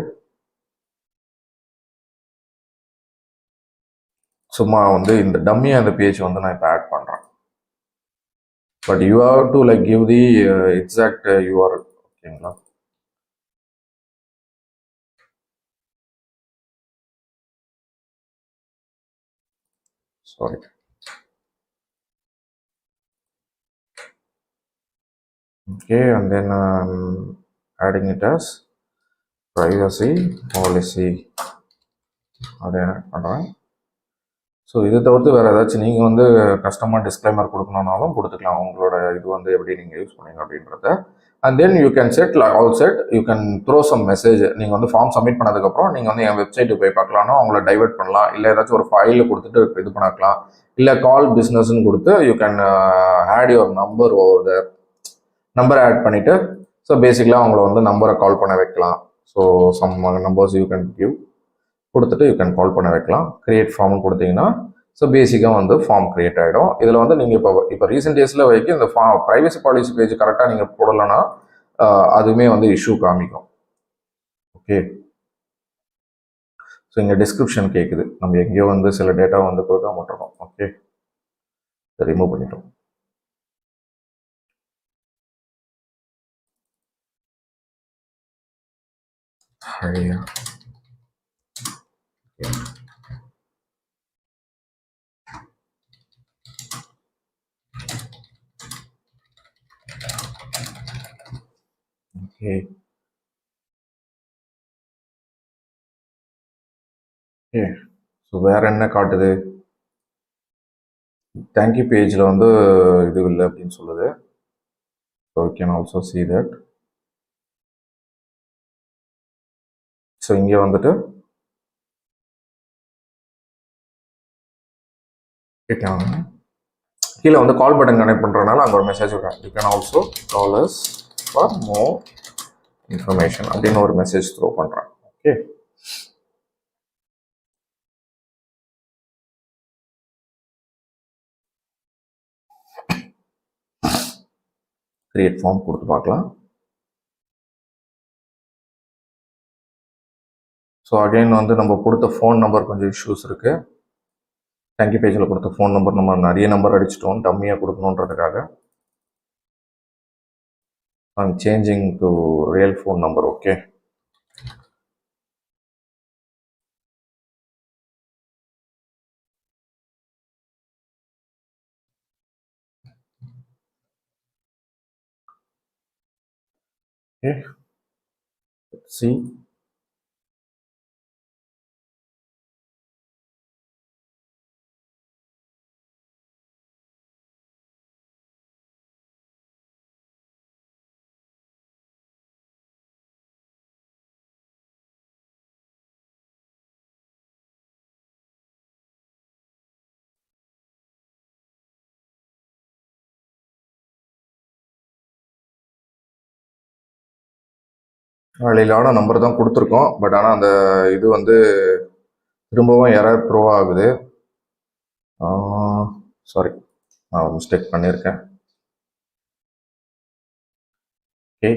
சும்மா வந்து இந்த டம்மியாக அந்த பேஜ் வந்து நான் இப்போ ஆட் பண்ணுறேன். But you have to like give the exact URL. ஓகேங்களா? Sorry. Okay, and then adding it as privacy policy. அதை ஆட் பண்ணுறேன். ஸோ இதை தவிர்த்து வேறு ஏதாச்சும் நீங்கள் வந்து கஸ்டமர் டிஸ்க்ளைமர் கொடுக்கணுன்னாலும் கொடுத்துக்கலாம். உங்களோட இது வந்து எப்படி நீங்கள் யூஸ் பண்ணுவீங்க அப்படின்றத. And then you can set all set you can throw some message. நீங்கள் வந்து ஃபார்ம் சப்மிட் பண்ணதுக்கப்புறம் நீங்கள் வந்து என் வெப்சைட்டுக்கு போய் பார்க்கலாம்னா அவங்கள டைவெர்ட் பண்ணலாம். இல்லை ஏதாச்சும் ஒரு ஃபைலில் கொடுத்துட்டு இது பண்ணலாம். இல்லை கால் பிஸ்னஸ்ன்னு கொடுத்து you can add your number over there. நம்பரை ஆட் பண்ணிவிட்டு ஸோ பேசிக்கலாக அவங்கள வந்து நம்பரை கால் பண்ண வைக்கலாம். So some numbers you can give கொடுத்துட்டு யூ கேன் கால் பண்ண வைக்கலாம். கிரியேட் ஃபார்ம் கொடுத்தீங்கன்னா ஸோ பேசிக்காக வந்து ஃபார்ம் கிரியேட் ஆகிடும். இதில் வந்து நீங்கள் இப்போ ரீசெண்ட் டேஸில் வரைக்கும் இந்த ப்ரைவசி பாலிசி பேஜ் கரெக்டாக நீங்கள் போடலைன்னா அதுவுமே வந்து இஷ்யூ காமிக்கும். ஓகே, ஸோ இங்கே டிஸ்கிரிப்ஷன் கேட்குது. நம்ம எங்கேயோ வந்து சில டேட்டா வந்து கொடுக்க மாட்டோம். ஓகே, ரிமூவ் பண்ணிட்டோம். ஓகே, ஸோ வேற என்ன காட்டுது? தேங்க்யூ பேஜில் வந்து இது இல்லை அப்படின்னு சொல்லுது. So you can also see that. So இங்கே வந்துட்டு கீழே வந்து கால் பட்டன் கனெக்ட் பண்ணுறதுனால அங்கே ஒரு மெசேஜ் வரும். You can also call us for more information அப்படின்னு ஒரு மெசேஜ் த்ரோ பண்ணுறேன். ஓகே, கிரியேட் ஃபார்ம் கொடுத்து பார்க்கலாம். ஸோ அகைன் வந்து நம்ம கொடுத்த ஃபோன் நம்பர் கொஞ்சம் இஷ்யூஸ் இருக்குது. தேங்க்யூ பேஜில் கொடுத்த ஃபோன் நம்பர் நம்ம நிறைய நம்பர் அடிச்சிட்டோம் டம்மியாக கொடுக்கணுன்றதுக்காக. I'm changing to real phone number, okay? Okay, let's see. வேலையிலான நம்பர் தான் கொடுத்துருக்கோம், பட் ஆனால் அந்த இது வந்து திரும்பவும் எரர் த்ரோ ஆகுது. சாரி, நான் மிஸ்டேக் பண்ணியிருக்கேன். ஓகே,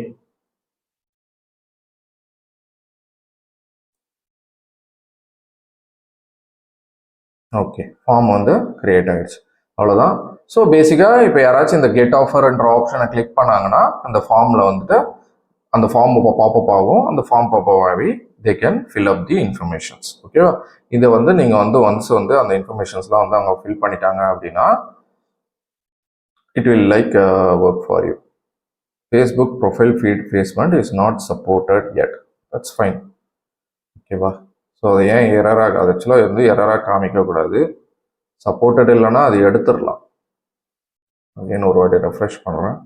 ஓகே, ஃபார்ம் வந்து கிரியேட் ஆகிடுச்சு, அவ்வளோதான். ஸோ பேசிக்காக இப்போ யாராச்சும் இந்த கெட் ஆஃபர்ன்ற ஆப்ஷனை கிளிக் பண்ணாங்கன்னா அந்த ஃபார்மில் வந்துட்டு அந்த ஃபார்ம் பாப்பப் ஆகும். அந்த ஃபார்ம் பாப்பப் ஆகி they can fill up the informations. ஓகேவா? இதை வந்து நீங்கள் வந்து ஒன்ஸ் வந்து அந்த இன்ஃபர்மேஷன்ஸ்லாம் வந்து அவங்க ஃபில் பண்ணிட்டாங்க அப்படின்னா it will like work for you. Facebook profile feed placement is not supported yet. That's fine. ஓகேவா? ஸோ அதை ஏன் எரராக, அது ஆக்சுவலாக வந்து எரராக காமிக்கக்கூடாது. சப்போர்ட்டட் இல்லைன்னா அது எடுத்துடலாம். அகைன் ஒரு வாட்டி ரெஃப்ரெஷ் பண்ணுறேன்.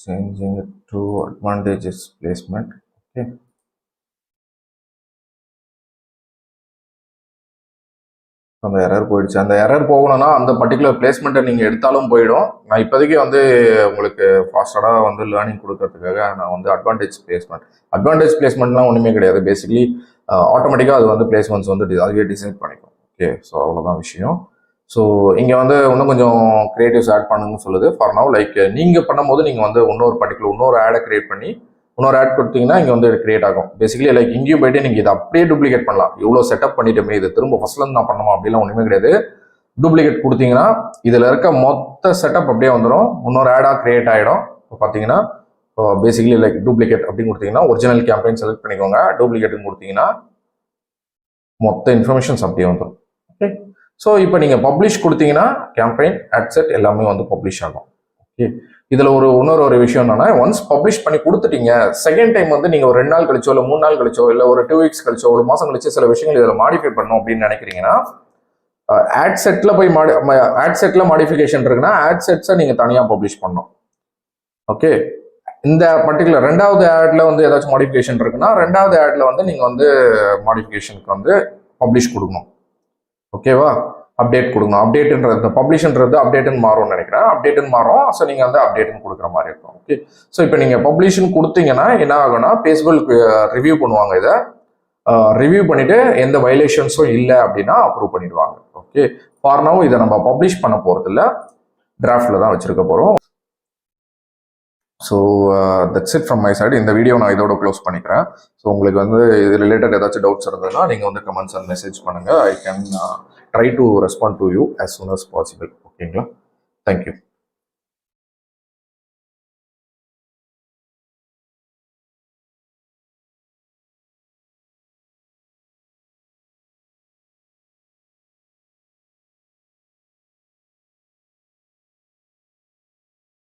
Changing it to advantages placement. Okay. அந்த எரர் போயிடுச்சு. அந்த எரர் போகணும்னா அந்த பர்டிகுலர் பிளேஸ்மெண்ட்டை நீங்கள் எடுத்தாலும் போயிடும். நான் இப்போதைக்கு வந்து உங்களுக்கு ஃபாஸ்டடாக வந்து லேர்னிங் கொடுக்கறதுக்காக நான் வந்து அட்வான்டேஜ் பிளேஸ்மெண்ட்லாம் ஒன்றுமே கிடையாது. பேசிக்கலி ஆட்டோமேட்டிக்காக அது வந்து பிளேஸ்மெண்ட்ஸ் வந்து அதுவே டிசைட் பண்ணிக்கும். ஓகே, ஸோ அவ்வளோதான் விஷயம். ஸோ இங்கே வந்து இன்னும் கொஞ்சம் கிரியேட்டிவ்ஸ் ஆட் பண்ணுங்கன்னு சொல்லுது. ஃபார் நவ் லைக் நீங்கள் பண்ணும்போது நீங்கள் வந்து இன்னொரு ஆடை கிரியேட் பண்ணி இன்னொரு ஆட் கொடுத்தீங்கன்னா இங்கே வந்து கிரியேட் ஆகும். பேசிக்கலி லைக் இங்கேயும் போயிட்டு நீங்கள் இதை அப்படியே டூப்ளிகேட் பண்ணலாம். இவ்வளோ செட்டப் பண்ணிட்டோமே, இது திரும்ப ஃபர்ஸ்ட்லேருந்து நான் பண்ணணுமா அப்படிலாம் ஒன்றுமே கிடையாது. டூப்ளிகேட் கொடுத்தீங்கன்னா இதில் இருக்க மொத்த செட்டப் அப்படியே வந்துடும். இன்னொரு ஆடாக கிரியேட் ஆகிடும். இப்போ பார்த்தீங்கன்னா பேசிக்கலி லைக் டூப்ளிகேட் அப்படின்னு கொடுத்தீங்கன்னா ஒரிஜினல் கேம்பெயின் செலக்ட் பண்ணிக்கோங்க. டூப்ளிகேட்னு கொடுத்தீங்கன்னா மொத்த இன்ஃபர்மேஷன்ஸ் அப்படியே வந்துடும். ஓகே, ஸோ இப்போ நீங்கள் பப்ளிஷ் கொடுத்தீங்கன்னா கேம்பெயின் ஆட்செட் எல்லாமே வந்து பப்ளிஷ் ஆகும். ஓகே, இதில் இன்னொரு விஷயம் என்னன்னா, ஒன்ஸ் பப்ளிஷ் பண்ணி கொடுத்துட்டீங்க, செகண்ட் டைம் வந்து நீங்கள் ஒரு 2 நாள் கழிச்சோ இல்லை 3 நாள் கழிச்சோ இல்லை ஒரு 2 வீக்ஸ் கழிச்சோ ஒரு மாதம் கழிச்சு சில விஷயங்கள் இதில் மாடிஃபை பண்ணணும் அப்படின்னு நினைக்கிறீங்கன்னா ஆட் செட்டில் மாடிஃபிகேஷன் இருக்குன்னா ஆட் செட்ஸை நீங்கள் தனியாக பப்ளிஷ் பண்ணணும். ஓகே, இந்த பர்டிகுலர் 2வது ஆட்ல வந்து ஏதாச்சும் மாடிஃபிகேஷன் இருக்குன்னா 2வது ஆட்ல வந்து நீங்கள் வந்து மாடிஃபிகேஷனுக்கு வந்து பப்ளிஷ் கொடுக்கணும். ஓகேவா? அப்டேட் கொடுக்கணும். அப்டேட்ன்றது பப்ளிஷ்ன்றது அப்டேட்னு மாறும்னு நினைக்கிறேன். அப்டேட்னு மாறும். ஸோ நீங்கள் வந்து அப்டேட்னு கொடுக்குற மாதிரி இருக்கும். ஓகே, ஸோ இப்போ நீங்கள் பப்ளிஷ்னு கொடுத்தீங்கன்னா என்ன ஆகும்னா ஃபேஸ்புக் ரிவ்யூ பண்ணுவாங்க. இதை ரிவ்யூ பண்ணிட்டு எந்த வயலேஷன்ஸும் இல்லை அப்படின்னா அப்ரூவ் பண்ணிடுவாங்க. ஓகே, ஃபார் நவ் இதை நம்ம பப்ளிஷ் பண்ண போகிறது இல்லை, டிராஃப்டில் தான் வச்சிருக்க போகிறோம். So that's it from my side. இந்த வீடியோ நான் இதோட க்ளோஸ் பண்ணிக்கிறேன். ஸோ உங்களுக்கு வந்து இது ரிலேட்டட் ஏதாச்சும் டவுட்ஸ் இருந்ததுன்னா நீங்கள் வந்து கமெண்ட்ஸ் அண்ட் மெசேஜ் பண்ணுங்கள். I can try to respond to you as soon as possible. ஓகேங்களா? தேங்க்யூ.